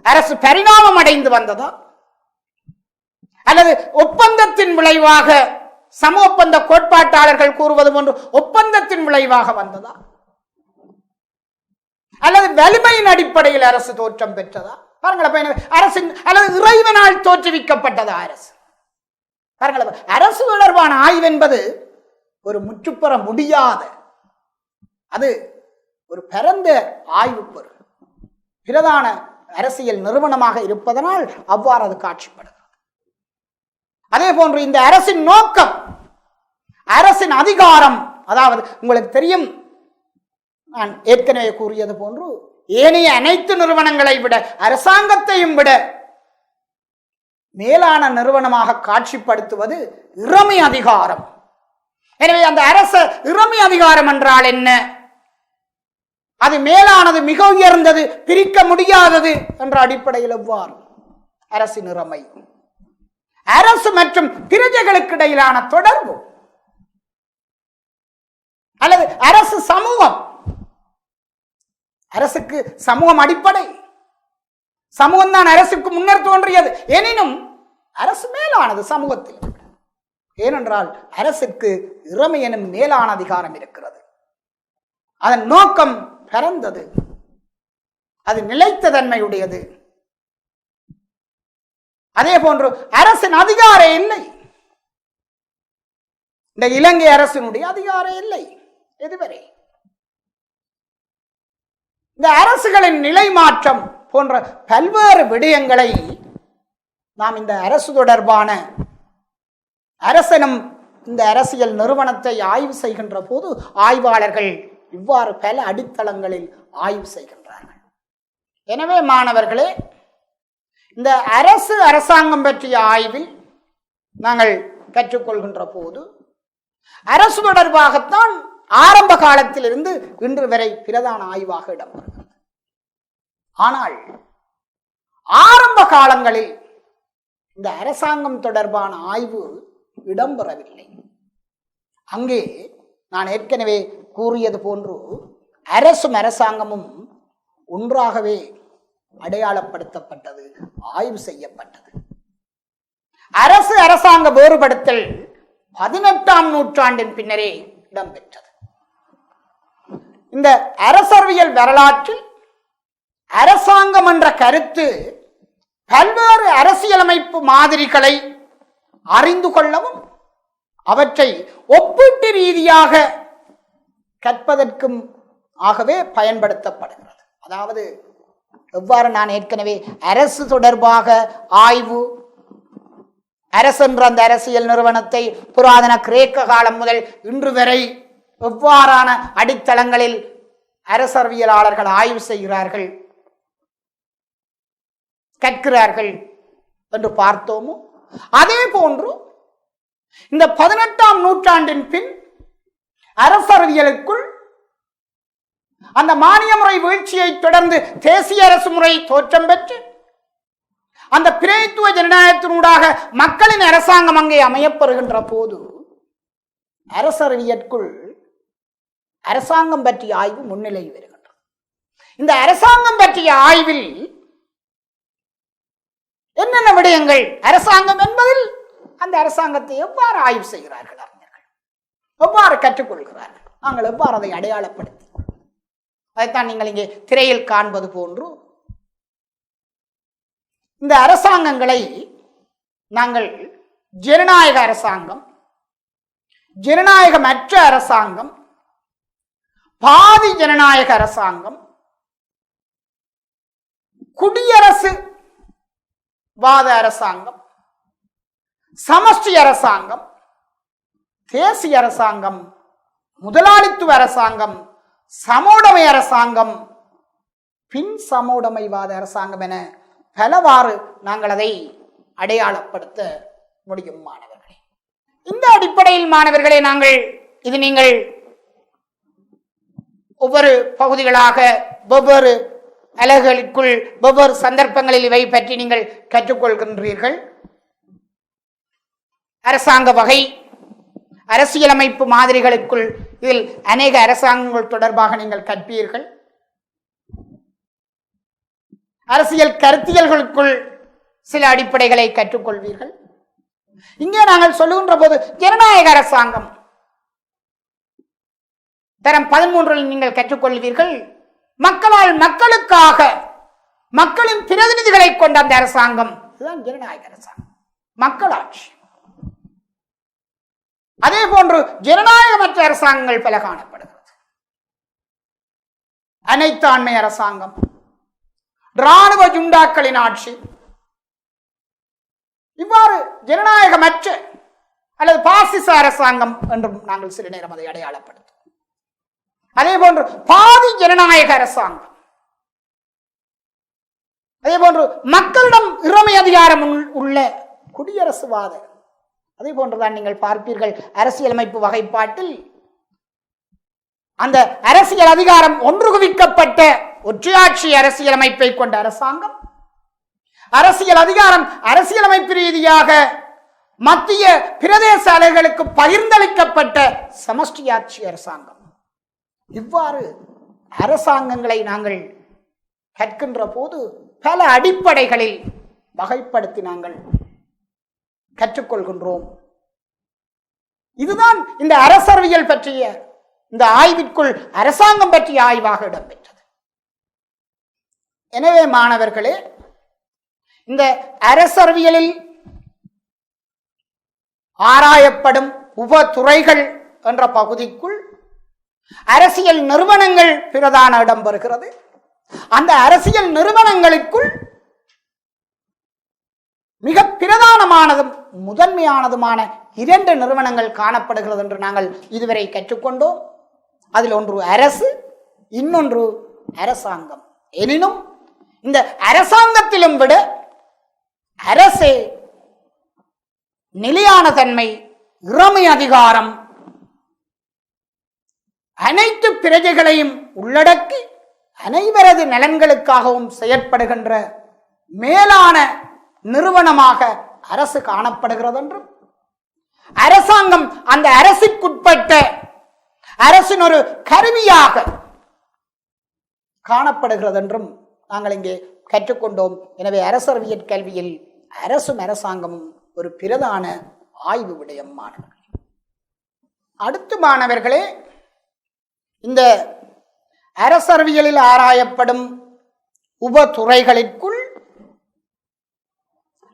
அரசு பரிணாமம் அடைந்து வந்ததா? அல்லது ஒப்பந்தத்தின் விளைவாக, சம ஒப்பந்த கோட்பாட்டாளர்கள் கூறுவது போன்று ஒப்பந்தத்தின் விளைவாக வந்ததா? அல்லது வலிமையின் அடிப்படையில் அரசு தோற்றம் பெற்றதா? பாருங்கள், அரசின் அல்லது இறைவனால் தோற்றுவிக்கப்பட்டதா அரசு? பாருங்கள், அரசு தொடர்பான ஆய்வு என்பது ஒரு முற்றுப்பெற முடியாத, அது ஒரு பரந்த ஆய்வு பொருள். பிரதான அரசியல் நிறுவனமாக இருப்பதனால் அவ்வாறு அது காட்சிப்படுகிறது. அதே போன்று இந்த அரசின் நோக்கம், அரசின் அதிகாரம், அதாவது உங்களுக்கு தெரியும், நான் ஏற்கனவே கூறியது போன்று ஏனைய அனைத்து நிறுவனங்களை விட, அரசாங்கத்தையும் விட மேலான நிறுவனமாக காட்சிப்படுத்துவது இறைமை அதிகாரம். எனவே அந்த அரச இறைமை அதிகாரம் என்றால் என்ன? அது மேலானது, மிக உயர்ந்தது, பிரிக்க முடியாதது என்ற அடிப்படையில் எவ்வாறு அரசின் இறைமை, அரசு மற்றும் பிரஜைகளுக்கு இடையிலான தொடர்பு, அல்லது அரசு சமூகம். அரசுக்கு சமூகம் அடிப்படை, சமூகம் தான் அரசுக்கு முன்னர் தோன்றியது. எனினும் அரசு மேலானது சமூகத்தில். ஏனென்றால் அரசுக்கு இறைமை எனும் மேலான அதிகாரம் இருக்கிறது. அதன் நோக்கம் பரந்தது, அது நிலைத்த தன்மையுடையது. அதே போன்று அரசின் அதிகாரம் இல்லை. இந்த இலங்கை அரசினுடைய அதிகாரம் இல்லை எதுவரை. இந்த அரசுகளின் நிலை மாற்றம் போன்ற பல்வேறு விடயங்களை நாம் இந்த அரசு தொடர்பான அரசனும் இந்த அரசியல் நிறுவனத்தை ஆய்வு செய்கின்ற போது ஆய்வாளர்கள் இவ்வாறு பல அடித்தளங்களில் ஆய்வு செய்கின்றார்கள். எனவே மாணவர்களே, இந்த அரசு அரசாங்கம் பற்றிய ஆய்வில் நாங்கள் கற்றுக்கொள்கின்ற போது அரசு தொடர்பாகத்தான் ஆரம்ப காலத்திலிருந்து இன்று வரை பிரதான ஆய்வாக இடம்பெறுகிறது. ஆனால் ஆரம்ப காலங்களில் இந்த அரசாங்கம் தொடர்பான ஆய்வு இடம்பெறவில்லை. அங்கே நான் ஏற்கனவே கூறியது போன்று அரசும் அரசாங்கமும் ஒன்றாகவே அடையாளப்படுத்தப்பட்டது, ஆய்வு செய்யப்பட்டது. அரசு அரசாங்க வேறுபடுத்தல் 18ஆம் நூற்றாண்டின் பின்னரே இடம்பெற்றது. இந்த அரசியல் வரலாற்றில் அரசாங்கம் என்ற கருத்து பல்வேறு அரசியலமைப்பு மாதிரிகளை அறிந்து கொள்ளவும் அவற்றை ஒப்பீட்டு ரீதியாக கற்பதற்கும் ஆகவே பயன்படுத்தப்படுகிறது. அதாவது எவ்வாறு நான் ஏற்கனவே அரசு தொடர்பாக ஆய்வு, அரசு என்ற அந்த அரசியல் நிறுவனத்தை புராதன கிரேக்க காலம் முதல் இன்று வரை எவ்வாறான அடித்தளங்களில் அரசியலாளர்கள் ஆய்வு செய்கிறார்கள், கற்கிறார்கள் என்று பார்த்தோமோ, அதே போன்று இந்த 18ஆம் நூற்றாண்டின் பின் அரசியலுக்குள் அந்த மானிய முறை வீழ்ச்சியை தொடர்ந்து தேசிய அரசு முறை தோற்றம் பெற்று அந்த பிரதித்துவ ஜனநாயகத்தினூடாக மக்களின் அரசாங்கம் அங்கே அமையப்பெறுகின்ற போது அரசியலுக்குள் அரசாங்கம் பற்றிய ஆய்வு முன்னிலை வருகின்றது. இந்த அரசாங்கம் பற்றிய ஆய்வில் என்னென்ன விடயங்கள், அரசாங்கம் என்பதில் அந்த அரசாங்கத்தை எவ்வாறு ஆய்வு செய்கிறார்கள் அறிஞர்கள், எவ்வாறு கற்றுக்கொள்கிறார்கள், நாங்கள் எவ்வாறு அதை அடையாளப்படுத்தி, அதைத்தான் நீங்கள் இங்கே திரையில் காண்பது போன்று இந்த அரசாங்கங்களை நாங்கள் ஜனநாயக அரசாங்கம், ஜனநாயகமற்ற அரசாங்கம், பாதி ஜனநாயக அரசாங்கம், குடியரசு வாத அரசாங்கம், சமஷ்டி அரசாங்கம், தேசிய அரசாங்கம், முதலாளித்துவ அரசாங்கம், சமோடைமை அரசாங்கம், பின் சமோடைமைவாத அரசாங்கம் என பலவாறு நாங்கள் அதை அடையாளப்படுத்த முடியும் மாணவர்களே. இந்த அடிப்படையில் மாணவர்களே, நீங்கள் ஒவ்வொரு பகுதிகளாக வெவ்வேறு அலகுகளுக்குள் வெவ்வேறு சந்தர்ப்பங்களில் இவை பற்றி நீங்கள் கற்றுக்கொள்கின்றீர்கள். அரசாங்க வகை, அரசியலமைப்பு மாதிரிகளுக்குள் இதில் அநேக அரசாங்கங்கள் தொடர்பாக நீங்கள் கற்பீர்கள். அரசியல் கருத்தியல்களுக்குள் சில அடிப்படைகளை கற்றுக்கொள்வீர்கள். இங்கே நாங்கள் சொல்லுகின்ற போது ஜனநாயக அரசாங்கம் தரம் 13 நீங்கள் கற்றுக்கொள்வீர்கள். மக்களால் மக்களுக்காக மக்களின் பிரதிநிதிகளை கொண்ட அந்த அரசாங்கம், இதுதான் ஜனநாயக அரசாங்கம், மக்களாட்சி. அதே போன்று ஜனநாயகமற்ற அரசாங்கங்கள் பல காணப்படுகிறது. அனைத்தாண்மை அரசாங்கம், இராணுவ ஜுண்டாக்களின் ஆட்சி, இவ்வாறு ஜனநாயகமற்ற அல்லது பாசிச அரசாங்கம் என்றும் நாங்கள் சில நேரம் அதை அடையாளப்படுத்தும். அதே போன்று பாதி ஜனநாயக அரசாங்கம், அதே போன்று மக்களிடம் இறைமை அதிகாரம் உள்ள குடியரசுவாத, அதே போன்றுதான் நீங்கள் பார்ப்பீர்கள் அரசியலமைப்பு வகைப்பாட்டில் அந்த அரசியல் அதிகாரம் ஒன்று குவிக்கப்பட்ட ஒற்றையாட்சி அரசியலமைப்பை கொண்ட அரசாங்கம், அரசியல் அதிகாரம் அரசியலமைப்பு ரீதியாக மத்திய பிரதேச அலைகளுக்கு பகிர்ந்தளிக்கப்பட்ட சமஷ்டியாட்சி அரசாங்கம். இவ்வாறு அரசாங்கங்களை நாங்கள் கற்கின்ற போது பல அடிப்படைகளில் வகைப்படுத்தி நாங்கள் கற்றுக்கொள்கின்றோம். இதுதான் இந்த அரசியல் பற்றிய இந்த ஆய்விற்குள் அரசாங்கம் பற்றிய ஆய்வாக இடம்பெற்றது. எனவே மாணவர்களே, இந்த அரசியலில் ஆராயப்படும் உபதுறைகள் என்ற பகுதிக்குள் அரசியல் நிறுவனங்கள் பிரதான இடம் பெறுகிறது. அந்த அரசியல் நிறுவனங்களுக்குள் மிக பிரதானமானதும் முதன்மையானதுமான 2 நிறுவனங்கள் காணப்படுகிறது என்று நாங்கள் இதுவரை கற்றுக்கொண்டோம். அதில் ஒன்று அரசு, இன்னொன்று அரசாங்கம். எனினும் இந்த அரசாங்கத்திலும் விட அரசே நிலையான தன்மை, இறைமை அதிகாரம், அனைத்து பிரஜைகளையும் உள்ளடக்கி அனைவரது நலன்களுக்காகவும் செயற்படுகின்ற மேலான நிறுவனமாக அரசு காணப்படுகிறது என்றும், அரசாங்கம் அந்த அரசுக்குட்பட்ட அரசின் ஒரு கருவியாக காணப்படுகிறது என்றும் நாங்கள் இங்கே கற்றுக்கொண்டோம். எனவே அரசறிவியல் கல்வியில் அரசும் அரசாங்கமும் ஒரு பிரதான ஆய்வு விடயம் மாணவர்களே. அடுத்து மாணவர்களே, இந்த அரசறிவியலில் ஆராயப்படும் உபதுறைகளுக்குள்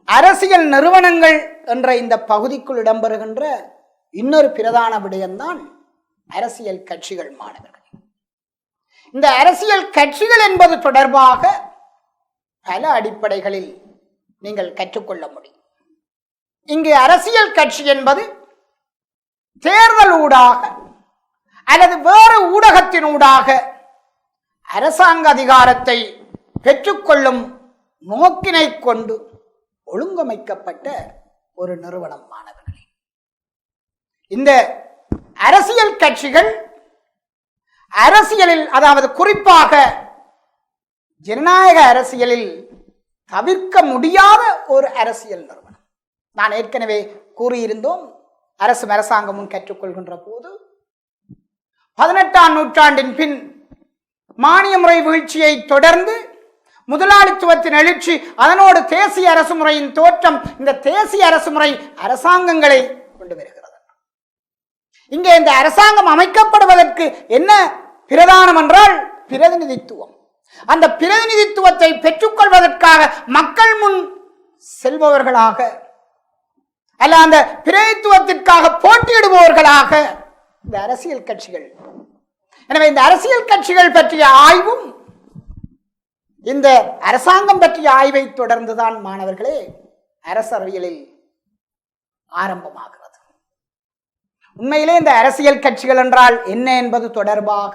அரசியல் நிறுவனங்கள் என்ற இந்த பகுதிக்குள் இடம்பெறுகின்ற இன்னொரு பிரதான விடயம்தான் அரசியல் கட்சிகள் மாணவர்கள். இந்த அரசியல் கட்சிகள் என்பது தொடர்பாக பல அடிப்படைகளில் நீங்கள் கற்றுக்கொள்ள முடியும். இங்கு அரசியல் கட்சி என்பது தேர்தல் ஊடாக அல்லது வேறு ஊடகத்தினூடாக அரசாங்க அதிகாரத்தை பெற்றுக்கொள்ளும் நோக்கினை கொண்டு ஒழுங்கமைக்கப்பட்ட ஒரு நிறுவனம் மாணவர்களே. இந்த அரசியல் கட்சிகள் அரசியலில், அதாவது குறிப்பாக ஜனநாயக அரசியலில் தவிர்க்க முடியாத ஒரு அரசியல் நிறுவனம். நான் ஏற்கனவே கூறியிருந்தோம், அரசும் அரசாங்கமும் கற்றுக்கொள்கின்ற போது 18ஆம் நூற்றாண்டின் பின் மானிய முறை வீழ்ச்சியை தொடர்ந்து முதலாளித்துவத்தின் எழுச்சி, அதனோடு தேசிய அரசு முறையின் தோற்றம், இந்த தேசிய அரசு முறை அரசாங்கங்களை கொண்டு வருகிறது. இங்கே இந்த அரசாங்கம் அமைக்கப்படுவதற்கு என்ன பிரதானம் என்றால் பிரதிநிதித்துவம். அந்த பிரதிநிதித்துவத்தை பெற்றுக்கொள்வதற்காக மக்கள் முன் செல்பவர்களாக அல்ல, அந்த பிரதிநிதித்துவத்திற்காக போட்டியிடுபவர்களாக இந்த அரசியல் கட்சிகள். எனவே இந்த அரசியல் கட்சிகள் பற்றிய ஆய்வும் இந்த அரசாங்கம் பற்றிய ஆய்வை தொடர்ந்துதான் மாணவர்களே அரசறிவியலில் ஆரம்பமாகிறது. உண்மையிலே இந்த அரசியல் கட்சிகள் என்றால் என்ன என்பது தொடர்பாக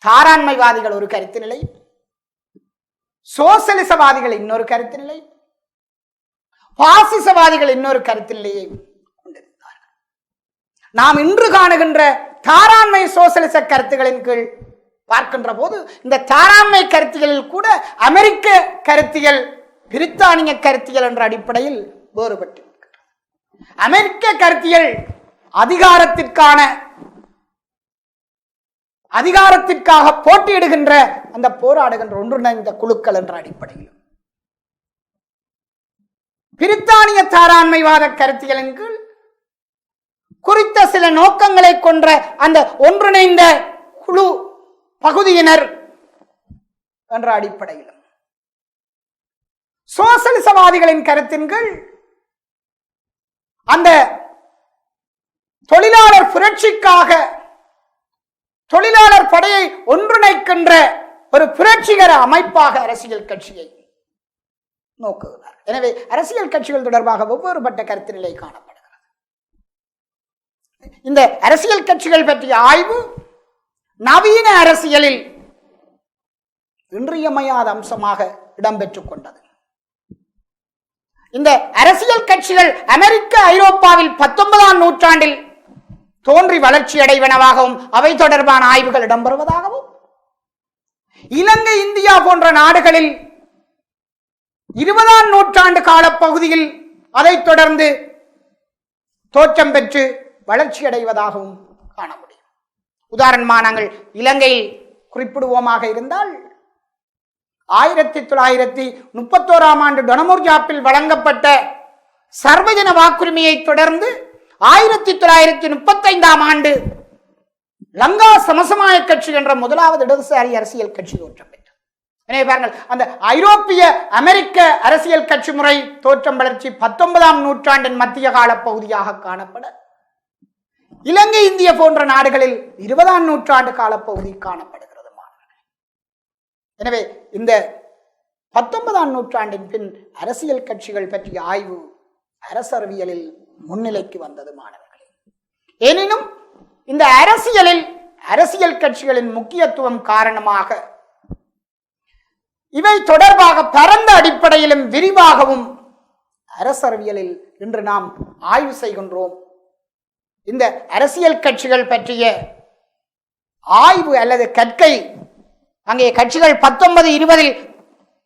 தாராண்மைவாதிகள் ஒரு கருத்து நிலை, சோசலிசவாதிகள் இன்னொரு கருத்து நிலை, பாசிசவாதிகள் இன்னொரு கருத்து நிலையை கொண்டிருந்தார்கள். நாம் இன்று காணுகின்ற தாராண்மை சோசலிச கருத்துகளின் கீழ் பார்க்கின்ற போது இந்த தாராண்மை கருத்தியலில் கூட அமெரிக்க கருத்தியல், பிரித்தானிய கருத்தியல் என்ற அடிப்படையில் வேறுபட்டு அமெரிக்க கருத்தியல் அதிகாரத்திற்காக போட்டியிடுகின்ற அந்த போராடுகின்ற ஒன்றிணைந்த குழுக்கள் என்ற அடிப்படையில், பிரித்தானிய தாராண்மைவாத கருத்தியலின் கீழ் குறித்த சில நோக்கங்களை கொன்ற அந்த ஒன்றிணைந்த குழு பகுதியினர் என்ற அடிப்படையிலும், சோசலிசவாதிகளின் கருத்தின் கீழ் அந்த தொழிலாளர் புரட்சிக்காக தொழிலாளர் படையை ஒன்றிணைக்கின்ற ஒரு புரட்சிகர அமைப்பாக அரசியல் கட்சியை நோக்குகிறார். எனவே அரசியல் கட்சிகள் தொடர்பாக ஒவ்வொருபட்ட கருத்து நிலை காணப்படுகிறது. இந்த அரசியல் கட்சிகள் பற்றிய ஆய்வு நவீன அரசியலில் இன்றியமையாத அம்சமாக இடம்பெற்றுக் கொண்டது. இந்த அரசியல் கட்சிகள் அமெரிக்க, ஐரோப்பாவில் 19ஆம் நூற்றாண்டில் தோன்றி வளர்ச்சி அடைவனவாகவும் அவை தொடர்பான ஆய்வுகள் இடம்பெறுவதாகவும், இலங்கை, இந்தியா போன்ற நாடுகளில் 20ஆம் நூற்றாண்டு காலப்பகுதியில் அதை தொடர்ந்து தோற்றம் பெற்று வளர்ச்சி அடைவதாகவும் காண முடியும். உதாரணமாக நாங்கள் இலங்கையில் குறிப்பிடுவோமாக இருந்தால் 1931ஆம் ஆண்டு டொனமூர் ஜாப்பில் வழங்கப்பட்ட சர்வஜன வாக்குரிமையை தொடர்ந்து 1935ஆம் ஆண்டு லங்கா சமசமாய கட்சி என்ற முதலாவது இடதுசாரி அரசியல் கட்சி தோற்றம் பெற்றது. எனவே பாருங்கள், அந்த ஐரோப்பிய அமெரிக்க அரசியல் கட்சி முறை தோற்றம் வளர்ச்சி 19ஆம் நூற்றாண்டின் மத்திய கால பகுதியாக காணப்பட, இலங்கை, இந்தியா போன்ற நாடுகளில் 20ஆம் நூற்றாண்டு காலப்பகுதி காணப்படுகிறது. எனவே இந்த 19ஆம் நூற்றாண்டின் பின் அரசியல் கட்சிகள் பற்றிய ஆய்வு அரசறிவியலில் முன்னிலைக்கு வந்தது மாணவர்களே. எனினும் இந்த அரசியலில் அரசியல் கட்சிகளின் முக்கியத்துவம் காரணமாக இவை தொடர்பாக பரந்த அடிப்படையிலும் விரிவாகவும் அரசியலில் இன்று நாம் ஆய்வு செய்கின்றோம். இந்த அரசியல் கட்சிகள் பற்றிய ஆய்வு அல்லது கற்கை அங்கே கட்சிகள் 19-20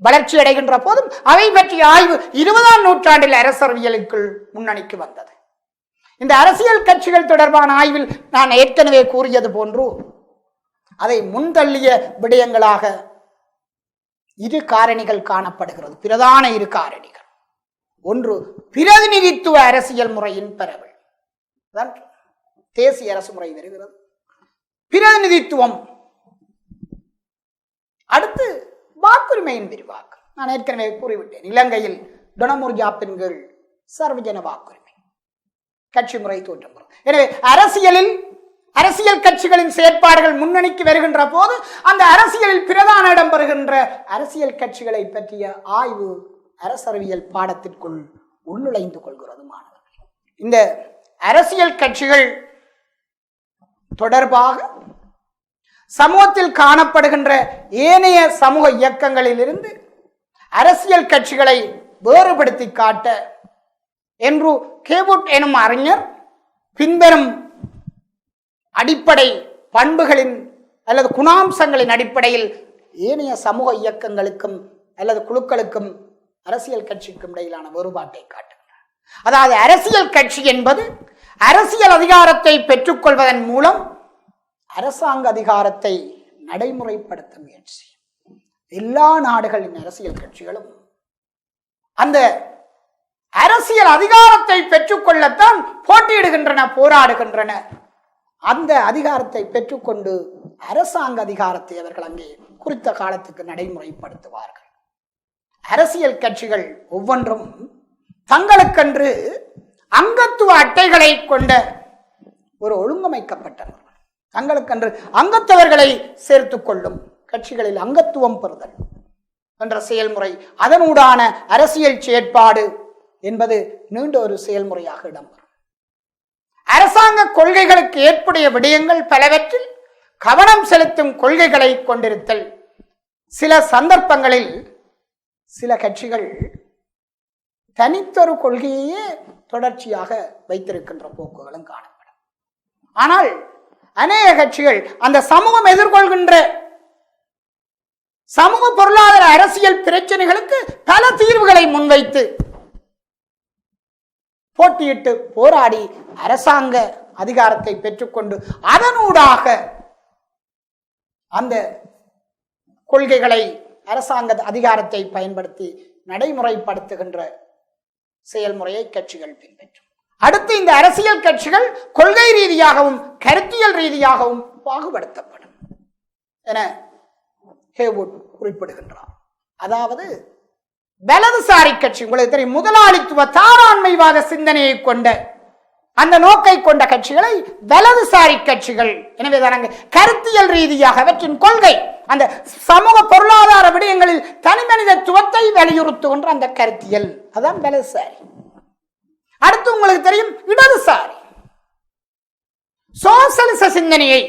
வளர்ச்சி அடைகின்ற போதும் அவை பற்றிய ஆய்வு 20ஆம் நூற்றாண்டில் அரசியலுக்குள் முன்னணிக்கு வந்தது. இந்த அரசியல் கட்சிகள் தொடர்பான ஆய்வில் நான் ஏற்கனவே கூறியது போன்று அதை முன்தள்ளிய விடயங்களாக 2 காரணிகள் காணப்படுகிறது. பிரதான 2 காரணிகள். ஒன்று, பிரதிநிதித்துவ அரசியல் முறையின் பரவல். தேசிய அரசு முறை வருகிறது, பிரதிநிதித்துவம். அடுத்து வாக்குரிமையின் விரிவாக்கம். நான் ஏற்கனவே கூறிவிட்டேன், இலங்கையில் டொனமுர்ஜாப்பின் கீழ் சர்வஜன வாக்குரிமை கட்சி முறை தோற்றம். எனவே அரசியல் கட்சிகளின் செயற்பாடுகள் முன்னணிக்கு வருகின்ற போது அந்த அரசியலில் பிரதான இடம் பெறுகின்ற அரசியல் கட்சிகளை பற்றிய ஆய்வு அரசியல் பாடத்திற்குள் உள்நுழைந்து கொள்கிறது மாணவர்கள். இந்த அரசியல் கட்சிகள் தொடர்பாக சமூகத்தில் காணப்படுகின்ற ஏனைய சமூக இயக்கங்களில் இருந்து அரசியல் கட்சிகளை வேறுபடுத்தி காட்ட என்று கேவுட் எனும் அறிஞர் பின்வரும் அடிப்படை பண்புகளின் அல்லது குணாம்சங்களின் அடிப்படையில் ஏனைய சமூக இயக்கங்களுக்கும் அல்லது குழுக்களுக்கும் அரசியல் கட்சிக்கும் இடையிலான வேறுபாட்டை காட்டுகிறார். அதாவது அரசியல் கட்சி என்பது அரசியல் அதிகாரத்தை பெற்றுக்கொள்வதன் மூலம் அரசாங்க அதிகாரத்தை நடைமுறைப்படுத்த முயற்சி. எல்லா நாடுகளின் அரசியல் கட்சிகளும் அந்த அரசியல் அதிகாரத்தை பெற்றுக்கொள்ளத்தான் போட்டியிடுகின்றன, போராடுகின்றன. அந்த அதிகாரத்தை பெற்றுக்கொண்டு அரசாங்க அதிகாரத்தை அவர்கள் அங்கே குறித்த காலத்துக்கு நடைமுறைப்படுத்துவார்கள். அரசியல் கட்சிகள் ஒவ்வொன்றும் தங்களுக்கென்று அங்கத்துவ அட்டைகளை கொண்ட ஒரு ஒழுங்கமைக்கப்பட்டனர். தங்களுக்கென்று அங்கத்தவர்களை சேர்த்துக் கொள்ளும் கட்சிகளில் அங்கத்துவம் பெறுதல் என்ற செயல்முறை, அதனூடான அரசியல் செயற்பாடு என்பது நீண்ட ஒரு செயல்முறையாக இடம்பெறும். அரசாங்க கொள்கைகளுக்கு ஏற்புடைய விடயங்கள் பலவற்றில் கவனம் செலுத்தும் கொள்கைகளை கொண்டிருத்தல். சில சந்தர்ப்பங்களில் சில கட்சிகள் தனித்தொரு கொள்கையே தொடர்ச்சியாக வைத்திருக்கின்ற போக்குகளும் காணப்படும். ஆனால் அநேக கட்சிகள் அந்த சமூகம் எதிர்கொள்கின்ற சமூக பொருளாதார அரசியல் பிரச்சனைகளுக்கு பல தீர்வுகளை முன்வைத்து போட்டியிட்டு போராடி அரசாங்க அதிகாரத்தை பெற்றுக்கொண்டு அதனூடாக அந்த கொள்கைகளை அரசாங்க அதிகாரத்தை பயன்படுத்தி நடைமுறைப்படுத்துகின்ற செயல்முறையை கட்சிகள் பின்பற்றும். அடுத்து இந்த அரசியல் கட்சிகள் கொள்கை ரீதியாகவும் கருத்தியல் ரீதியாகவும் பாகுபடுத்தப்படும் என ஹேவுட் குறிப்பிடுகின்றார். அதாவது வலதுசாரி கட்சி, உங்களுக்கு தெரியும், முதலாளித்துவ தாராண்மைவாத சிந்தனையை கொண்ட அந்த நோக்கை கொண்ட கட்சிகளை வலதுசாரி கட்சிகள். எனவே தான் கருத்தியல் ரீதியாக அவற்றின் கொள்கை அந்த சமூக பொருளாதார விடயங்களில் தனிமனிதத்துவத்தை வலியுறுத்துகின்ற அந்த கருத்தியல், அதான் வலதுசாரி. அடுத்து உங்களுக்கு தெரியும் இடதுசாரி, சோசலிச சிந்தனையை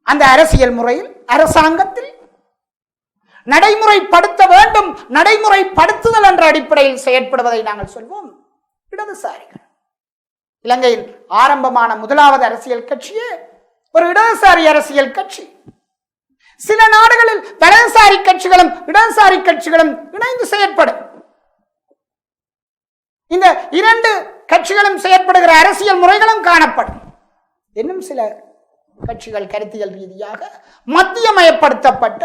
அந்த அரசியல் முறையில் அரசாங்கத்தில் நடைமுறைப்படுத்த வேண்டும், நடைமுறைப்படுத்துதல் என்ற அடிப்படையில் செயற்படுவதை நாங்கள் சொல்வோம் இடதுசாரிகள். இலங்கையில் ஆரம்பமான முதலாவது அரசியல் கட்சியே ஒரு இடதுசாரி அரசியல் கட்சி. சில நாடுகளில் வலதுசாரி கட்சிகளும் இடதுசாரி கட்சிகளும் இணைந்து செயற்படும். இந்த 2 கட்சிகளும் செயற்படுகிற அரசியல் முறைகளும் காணப்படும். இன்னும் சில கட்சிகள் கருத்தியல் ரீதியாக மத்தியமயப்படுத்தப்பட்ட,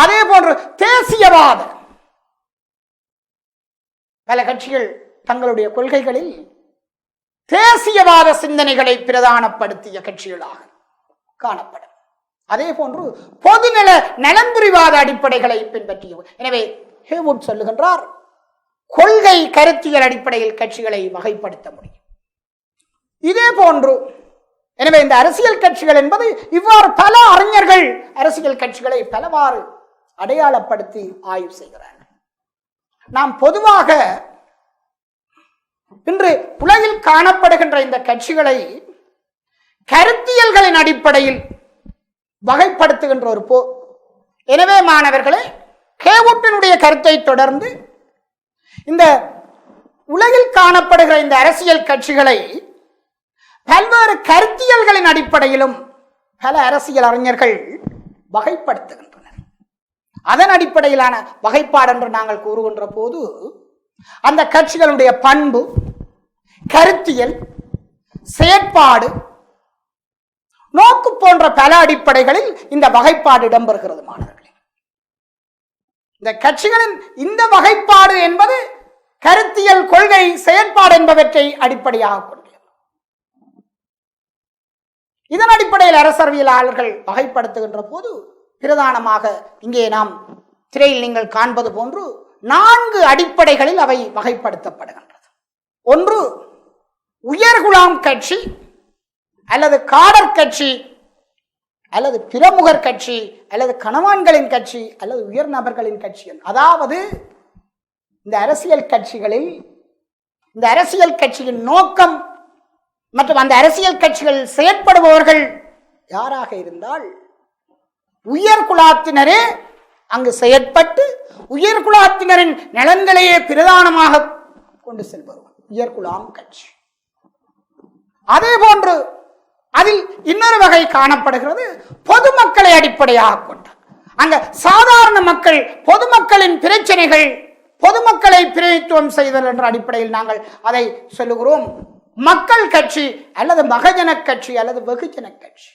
அதே போன்று தேசியவாத பல கட்சிகள் தங்களுடைய கொள்கைகளில் தேசியவாத சிந்தனைகளை பிரதானப்படுத்திய கட்சிகளாக காணப்படும். அதே போன்று பொதுநல நலன்புரிவாத அடிப்படைகளை பின்பற்றிய. எனவே ஹேவுட் சொல்லுகின்றார், கொள்கை கருத்தியல் அடிப்படையில் கட்சிகளை வகைப்படுத்த முடியும். இதே போன்று எனவே இந்த அரசியல் கட்சிகள் என்பது இவ்வாறு பல அறிஞர்கள் அரசியல் கட்சிகளை பலவாறு அடையாளப்படுத்தி ஆய்வு செய்கிறார்கள். நாம் பொதுவாக இன்று உலகில் காணப்படுகின்ற இந்த கட்சிகளை கருத்தியல்களின் அடிப்படையில் வகைப்படுத்துகின்ற ஒரு எனவே மாணவர்களே, ஹேவுட்டினுடைய கருத்தை தொடர்ந்து இந்த உலகில் காணப்படுகிற இந்த அரசியல் கட்சிகளை பல்வேறு கருத்தியல்களின் அடிப்படையிலும் பல அரசியல் அறிஞர்கள் வகைப்படுத்துகின்றனர். அதன் அடிப்படையிலான வகைப்பாடு என்று நாங்கள் கூறுகின்ற போது அந்த கட்சிகளுடைய பண்பு, கருத்தியல், செயற்பாடு, நோக்கு போன்ற பல அடிப்படைகளில் இந்த வகைப்பாடு இடம்பெறுகிறது. மாணவர்களே, இந்த கட்சிகளின் இந்த வகைப்பாடு என்பது கருத்தியல், கொள்கை, செயற்பாடு என்பவற்றை அடிப்படையாக கொண்டது. இதன் அடிப்படையில் அரசியலாளர்கள் வகைப்படுத்துகின்ற போது பிரதானமாக இங்கே நாம் திரையில் நீங்கள் காண்பது போன்று 4 அடிப்படைகளில் அவை வகைப்படுத்தப்படுகின்றது. ஒன்று, உயர்குலாம் கட்சி அல்லது காடர் கட்சி அல்லது பிரமுகர் கட்சி அல்லது கணவான்களின் கட்சி அல்லது உயர் நபர்களின் கட்சி. அதாவது இந்த அரசியல் கட்சிகளில் இந்த அரசியல் கட்சியின் நோக்கம் மற்றும் அந்த அரசியல் கட்சிகள் செயற்படுபவர்கள் யாராக இருந்தால் உயர்குலாத்தினரே அங்கு செயற்பட்டு உயர்குலாத்தினரின் நலன்களையே பிரதானமாக கொண்டு செல்பவர்கள் உயர்குலாம் கட்சி. அதே போன்று அதில் இன்னொரு வகை காணப்படுகிறது, பொதுமக்களை அடிப்படையாக கொண்ட அங்க சாதாரண மக்கள், பொதுமக்களின் பிரச்சனைகள், பொதுமக்களை பிரதித்துவம் செய்தல் என்ற அடிப்படையில் நாங்கள் அதை சொல்லுகிறோம் மக்கள் கட்சி அல்லது மகஜன கட்சி அல்லது வெகுஜன கட்சி.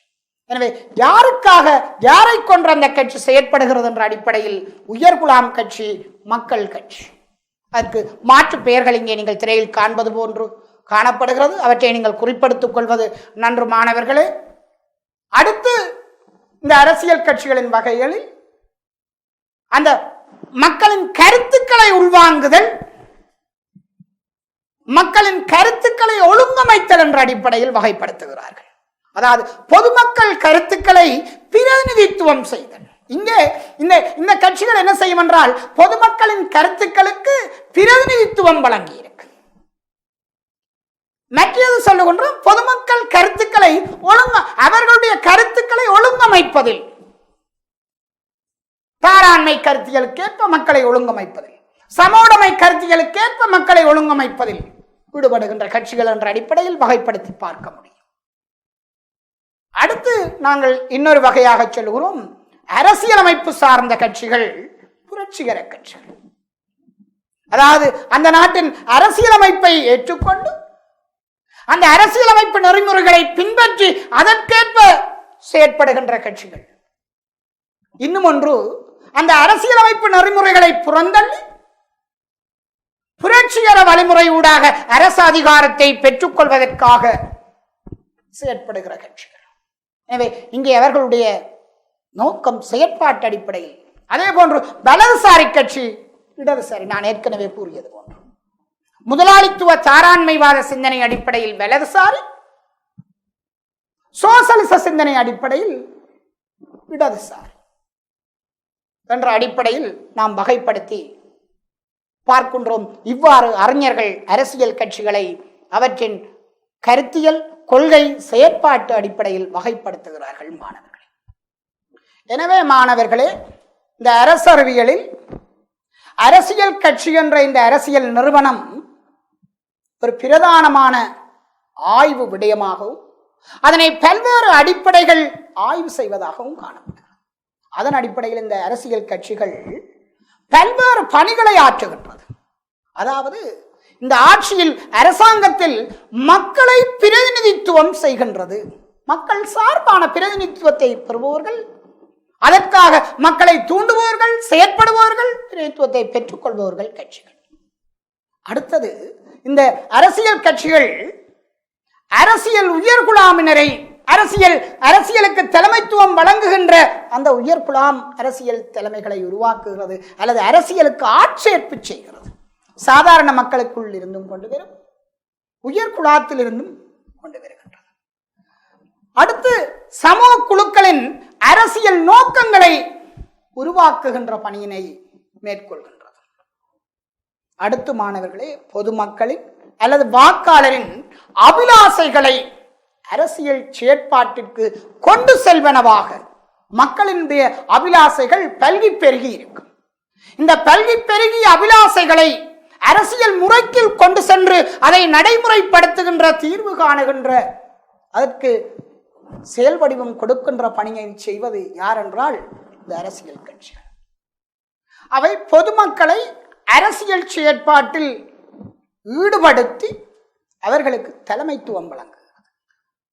எனவே யாருக்காக, யாரை கொன்ற அந்த கட்சி செயற்படுகிறது என்ற அடிப்படையில் உயர்குலாம் கட்சி, மக்கள் கட்சி. அதற்கு மாற்று பெயர்கள் இங்கே நீங்கள் திரையில் காண்பது போன்று காணப்படுகிறது. அவற்றை நீங்கள் குறிப்பிடுத்திக் கொள்வது நன்று மாணவர்களே. அடுத்து இந்த அரசியல் கட்சிகளின் வகைகளில் அந்த மக்களின் கருத்துக்களை உள்வாங்குதல், மக்களின் கருத்துக்களை ஒழுங்கமைத்தல் என்ற அடிப்படையில் வகைப்படுத்துகிறார்கள். அதாவது பொதுமக்கள் கருத்துக்களை பிரதிநிதித்துவம் செய்தல். இங்கே இந்த கட்சிகள் என்ன செய்யும் என்றால் பொதுமக்களின் கருத்துக்களுக்கு பிரதிநிதித்துவம் வழங்கியிருக்கு. மற்றது சொல்லுகின்றோம், பொதுமக்கள் கருத்துக்களை அவர்களுடைய கருத்துக்களை ஒழுங்கமைப்பதில், பாராண்மை கருத்தியலுக்கேற்ப மக்களை ஒழுங்கமைப்பதில், சமோடமை கருத்தியலுக்கேற்ப மக்களை ஒழுங்கமைப்பதில் ஈடுபடுகின்ற கட்சிகள் என்ற அடிப்படையில் வகைப்படுத்தி பார்க்க முடியும். அடுத்து நாங்கள் இன்னொரு வகையாக சொல்லுகிறோம், அரசியலமைப்பு சார்ந்த கட்சிகள், புரட்சிகர கட்சிகள். அதாவது அந்த நாட்டின் அரசியலமைப்பை ஏற்றுக்கொண்டு அந்த அரசியலமைப்பு நெறிமுறைகளை பின்பற்றி அதற்கேற்ப செயற்படுகின்ற கட்சிகள். இன்னும் ஒன்று, அந்த அரசியலமைப்பு நெறிமுறைகளை புறந்தள்ளி புரட்சிகர வழிமுறை ஊடாக அரசு அதிகாரத்தை பெற்றுக் கொள்வதற்காக செயற்படுகிற கட்சிகள். எனவே இங்கே அவர்களுடைய நோக்கம் செயற்பாட்டு அடிப்படையில். அதே போன்று வலதுசாரி கட்சி, இடதுசாரி, நான் ஏற்கனவே கூறியது போன்று முதலாளித்துவ சாராண்மைவாத சிந்தனை அடிப்படையில் வலதுசாரி, சோசலிச சிந்தனை அடிப்படையில் இடதுசாரி என்ற அடிப்படையில் நாம் வகைப்படுத்தி பார்க்கின்றோம். இவ்வாறு அறிஞர்கள் அரசியல் கட்சிகளை அவற்றின் கருத்தியல், கொள்கை, செயற்பாட்டு அடிப்படையில் வகைப்படுத்துகிறார்கள் மாணவர்களே. எனவே மாணவர்களே, இந்த அரசியலில் அரசியல் கட்சி என்ற இந்த அரசியல் நிறுவனம் ஒரு பிரதானமான ஆய்வு விடயமாகவும் அதனை பல்வேறு அடிப்படைகள் ஆய்வு செய்வதாகவும் காணப்படுகிறது. அதன் அடிப்படையில் இந்த அரசியல் கட்சிகள் பல்வேறு பணிகளை ஆற்றுகின்றது. அதாவது இந்த ஆட்சியில், அரசாங்கத்தில் மக்களை பிரதிநிதித்துவம் செய்கின்றது. மக்கள் சார்பான பிரதிநிதித்துவத்தை பெறுபவர்கள், அதற்காக மக்களை தூண்டுபவர்கள், செயற்படுபவர்கள், பிரதிநிதித்துவத்தை பெற்றுக்கொள்பவர்கள் கட்சிகள். அடுத்தது, இந்த அரசியல் கட்சிகள் அரசியல் உயர்குலாமினரை, அரசியலுக்கு தலைமைத்துவம் வழங்குகின்ற அந்த உயர்குலாம் அரசியல் தலைமைகளை உருவாக்குகிறது அல்லது அரசியலுக்கு ஆட்சேர்ப்பு செய்கிறது. சாதாரண மக்களுக்குள் இருந்தும் கொண்டு வரும், உயர்குலாத்தில் இருந்தும் கொண்டு வருகின்றது. அடுத்து, சமூக குழுக்களின் அரசியல் நோக்கங்களை உருவாக்குகின்ற பணியினை மேற்கொள்கின்றது. அடுத்து மாணவர்களே, பொதுமக்களின் அல்லது வாக்காளரின் அபிலாசைகளை அரசியல் செயற்பாட்டிற்கு கொண்டு செல்வனவாக மக்களினுடைய அபிலாசைகள் பல்கி பெருகி இருக்கும். இந்த பல்கி பெருகிய அபிலாசைகளை அரசியல் முறைக்கு கொண்டு சென்று அதை நடைமுறைப்படுத்துகின்ற, தீர்வு காணுகின்ற, அதற்கு செயல் வடிவம் கொடுக்கின்ற பணியை செய்வது யார் என்றால் இந்த அரசியல் கட்சிகள். அவை பொதுமக்களை அரசியல் செயற்பாட்டில் ஈடுபடுத்தி அவர்களுக்கு தலைமைத்துவம் வழங்குகிறது.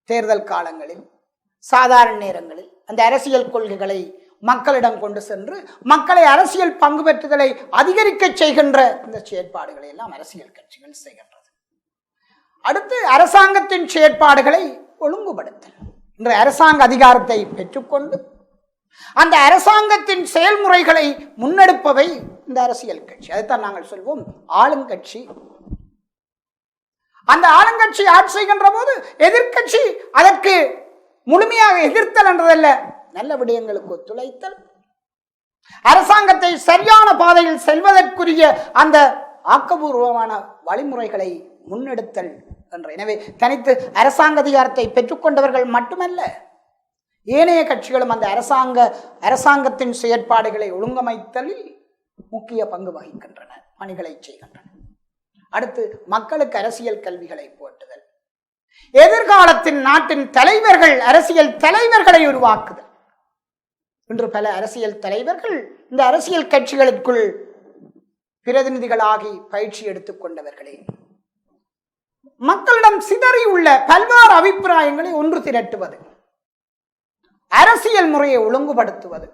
தேர்தல் காலங்களில், சாதாரண நேரங்களில் அந்த அரசியல் கொள்கைகளை மக்களிடம் கொண்டு சென்று மக்களை அரசியல் பங்கு பெற்றுதலை அதிகரிக்க செய்கின்ற இந்த செயற்பாடுகளை எல்லாம் அரசியல் கட்சிகள் செய்கின்றது. அடுத்து அரசாங்கத்தின் செயற்பாடுகளை ஒழுங்குபடுத்தல். இன்று அரசாங்க அதிகாரத்தை பெற்றுக்கொண்டு அந்த அரசாங்கத்தின் செயல்முறைகளை முன்னெடுப்பவை இந்த அரசியல் கட்சி. அதைத்தான் நாங்கள் சொல்வோம் ஆளுங்கட்சி. அந்த ஆளுங்கட்சி ஆட்சி செய்கின்ற போது எதிர்கட்சி அதற்கு முழுமையாக எதிர்த்தல் என்றதல்ல, நல்ல விடயங்களுக்கு ஒத்துழைத்தல், அரசாங்கத்தை சரியான பாதையில் செல்வதற்குரிய அந்த ஆக்கபூர்வமான வழிமுறைகளை முன்னெடுத்தல் என்ற. எனவே தனித்து அரசாங்க அதிகாரத்தை பெற்றுக்கொண்டவர்கள் மட்டுமல்ல, ஏனைய கட்சிகளும் அந்த அரசாங்கத்தின் செயற்பாடுகளை ஒழுங்கமைத்தலில் முக்கிய பங்கு வகிக்கின்றன, பணிகளை செய்கின்றன. அடுத்து மக்களுக்கு அரசியல் கல்விகளை போட்டுதல், எதிர்காலத்தின் நாட்டின் தலைவர்கள், அரசியல் தலைவர்களை உருவாக்குதல். இன்று பல அரசியல் தலைவர்கள் இந்த அரசியல் கட்சிகளுக்குள் பிரதிநிதிகளாகி பயிற்சி எடுத்துக் கொண்டவர்களே. மக்களிடம் சிதறியுள்ள பல்வேறு அபிப்பிராயங்களை ஒன்று திரட்டுவது, அரசியல் முறையை ஒழுங்குபடுத்துவது,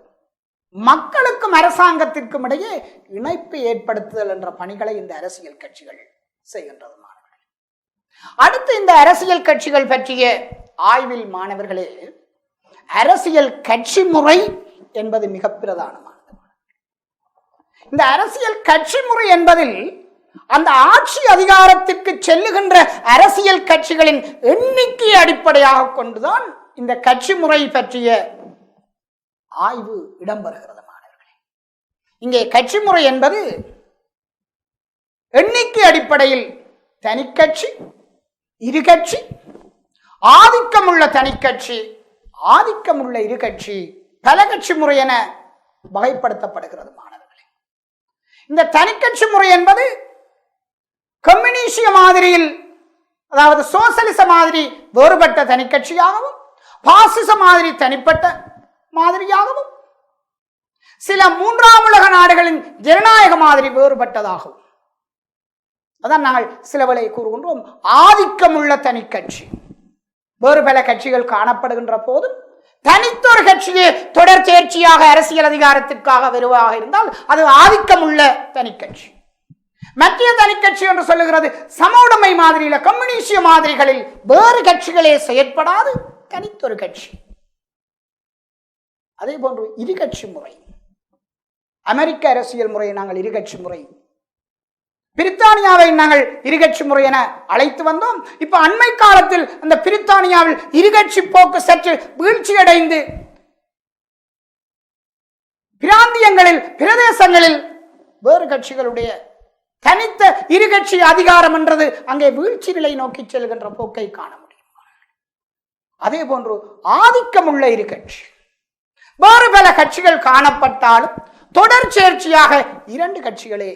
மக்களுக்கும் அரசாங்கத்திற்கும் இடையே இணைப்பு ஏற்படுத்துதல் என்ற பணிகளை இந்த அரசியல் கட்சிகள் செய்கின்றது. மாணவர்கள், அடுத்து இந்த அரசியல் கட்சிகள் பற்றிய ஆய்வில் மாணவர்களே, அரசியல் கட்சி முறை என்பது மிக பிரதானமானது. இந்த அரசியல் கட்சி முறை என்பதில் அந்த ஆட்சி அதிகாரத்திற்கு செல்லுகின்ற அரசியல் கட்சிகளின் எண்ணிக்கையை அடிப்படையாக கொண்டுதான் இந்த கட்சி முறை பற்றிய ஆய்வு இடம்பெறுகிறது. மாணவர்களே, இங்கே கட்சி முறை என்பது எண்ணிக்கை அடிப்படையில் தனிக்கட்சி, இரு கட்சி, ஆதிக்கமுள்ள தனிக்கட்சி, ஆதிக்கமுள்ள இரு கட்சி, பல கட்சி முறை என வகைப்படுத்தப்படுகிறது. மாணவர்களே, இந்த தனிக்கட்சி முறை என்பது கம்யூனிஸ்டிய மாதிரியில், அதாவது சோசலிச மாதிரி வேறுபட்ட தனிக்கட்சியாகவும், பாசிச மாதிரி தனிப்பட்ட மாதிரியாகவும், சில மூன்றாம் உலக நாடுகளின் ஜனநாயக மாதிரி வேறுபட்டதாகவும், அதான் நாங்கள் சிலவளை கூறுகின்றோம் ஆதிக்கமுள்ள தனிக்கட்சி. வேறு பல கட்சிகள் காணப்படுகின்ற போதும் தனித்தொரு கட்சியே தொடர் தேர்ச்சியாக அரசியல் அதிகாரத்திற்காக வருவதாக இருந்தால் அது ஆதிக்கமுள்ள தனிக்கட்சி. மத்திய தனிக்கட்சி என்று சொல்லுகிறது சமவுடைமை மாதிரியில கம்யூனிஸ்டிய மாதிரிகளில் வேறு கட்சிகளே செயற்படாது தனித்தொரு கட்சி. அதே போன்று இருகட்சி முறை, அமெரிக்க அரசியல் முறையை நாங்கள் இருகட்சி முறை, பிரித்தானியாவை நாங்கள் இருகட்சி முறை என அழைத்து வந்தோம். இப்ப அண்மை காலத்தில் அந்த பிரித்தானியாவில் இருகட்சி போக்கு சற்று வீழ்ச்சியடைந்து பிராந்தியங்களில், பிரதேசங்களில் வேறு கட்சிகளுடைய தனித்த இருகட்சி அதிகாரம் என்றது அங்கே வீழ்ச்சி நிலை நோக்கி செல்கின்ற போக்கை காண முடியும். அதே போன்று ஆதிக்கமுள்ள இரு கட்சி, வேறு பல கட்சிகள் காணப்பட்டாலும் தொடர் சேர்ச்சியாக இரண்டு கட்சிகளே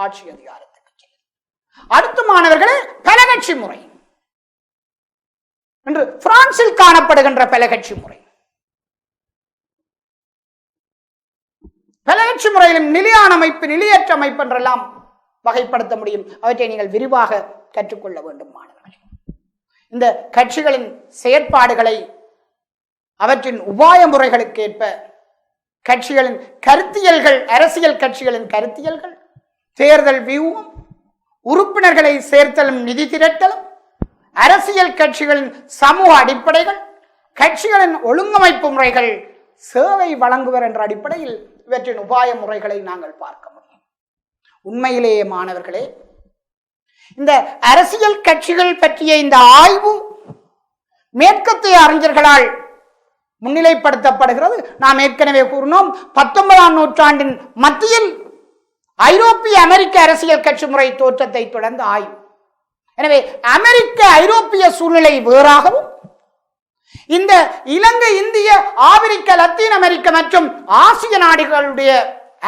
ஆட்சி அதிகாரத்துக்கு. அடுத்த மாணவர்களே, பல கட்சி முறை என்று பிரான்சில் காணப்படுகின்ற பல கட்சி முறை. பல கட்சி முறையிலும் நிலையான அமைப்பு, நிலையற்ற அமைப்பு என்றெல்லாம் வகைப்படுத்த முடியும். அவற்றை நீங்கள் விரிவாக கற்றுக்கொள்ள வேண்டும் மாணவர்கள். இந்த கட்சிகளின் செயற்பாடுகளை அவற்றின் உபாய முறைகளுக்கு ஏற்ப கட்சிகளின் கருத்தியல்கள், அரசியல் கட்சிகளின் கருத்தியல்கள், தேர்தல் வியூகம், உறுப்பினர்களை சேர்த்தலும் நிதி திரட்டலும், அரசியல் கட்சிகளின் சமூக அடிப்படைகள், கட்சிகளின் ஒழுங்கமைப்பு முறைகள், சேவை வழங்குவர் என்ற அடிப்படையில் இவற்றின் உபாய முறைகளை நாங்கள் பார்க்க முடியும். உண்மையிலேயே மாணவர்களே, இந்த அரசியல் கட்சிகள் பற்றிய இந்த ஆய்வு மேற்கத்திய அறிஞர்களால் முன்னிலைப்படுத்தப்படுகிறது. நாம் ஏற்கனவே கூறினோம், 19ஆம் நூற்றாண்டின் மத்தியில் ஐரோப்பிய அமெரிக்க அரசியல் கட்சி முறை தோற்றத்தை தொடர்ந்து ஆய்வு. எனவே அமெரிக்க ஐரோப்பிய சூழ்நிலை வேறாகவும் இந்த இலங்கை, இந்திய, ஆப்பிரிக்க, லத்தீன் அமெரிக்க மற்றும் ஆசிய நாடுகளுடைய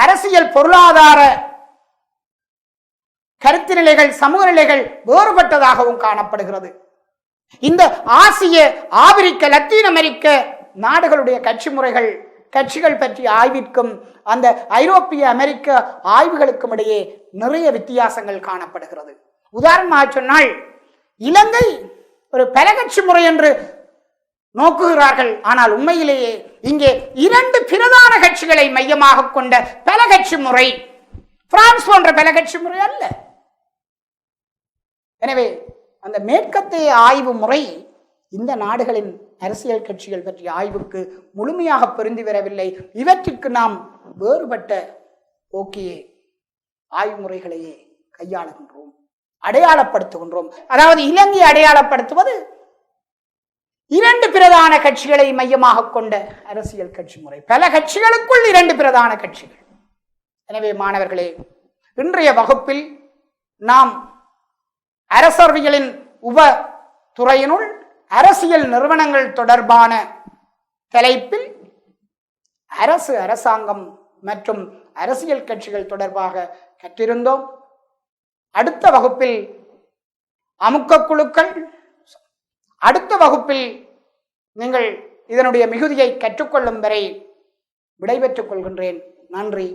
அரசியல் பொருளாதார கருத்து நிலைகள், சமூக நிலைகள் வேறுபட்டதாகவும் காணப்படுகிறது. இந்த ஆசிய, ஆப்பிரிக்க, லத்தீன் அமெரிக்க நாடுகளுடைய கட்சி முறைகள், கட்சிகள் பற்றிய ஆய்விற்கும் அந்த ஐரோப்பிய அமெரிக்க ஆய்வுகளுக்கும் இடையே நிறைய வித்தியாசங்கள் காணப்படுகிறது. உதாரணமாக சொன்னால், இலங்கை ஒரு பல கட்சி முறை என்று நோக்குகிறார்கள். ஆனால் உண்மையிலேயே இங்கே 2 பிரதான கட்சிகளை மையமாக கொண்ட பல கட்சி முறை, பிரான்ஸ் போன்ற பல கட்சி முறை அல்ல. எனவே அந்த மேற்கத்திய ஆய்வு முறை இந்த நாடுகளின் அரசியல் கட்சிகள் பற்றிய ஆய்வுக்கு முழுமையாக பொருந்தி வரவில்லை. இவற்றுக்கு நாம் வேறுபட்ட போக்கியே ஆய்வு முறைகளையே கையாளுகின்றோம், அடையாளப்படுத்துகின்றோம். அதாவது இலங்கையை அடையாளப்படுத்துவது 2 பிரதான கட்சிகளை மையமாக கொண்ட அரசியல் கட்சி முறை, பல கட்சிகளுக்குள் 2 பிரதான கட்சிகள். எனவே மாணவர்களே, இன்றைய வகுப்பில் நாம் அரசியலின் உப துறையினுள் அரசியல் நிறுவனங்கள் தொடர்பான தலைப்பில் அரசு, அரசாங்கம் மற்றும் அரசியல் கட்சிகள் தொடர்பாக கற்றிருந்தோம். அடுத்த வகுப்பில் அமுக்க குழுக்கள், அடுத்த வகுப்பில் நீங்கள் இதனுடைய மிகுதியை கற்றுக்கொள்ளும் வரை விடைபெற்றுக் கொள்கின்றேன். நன்றி.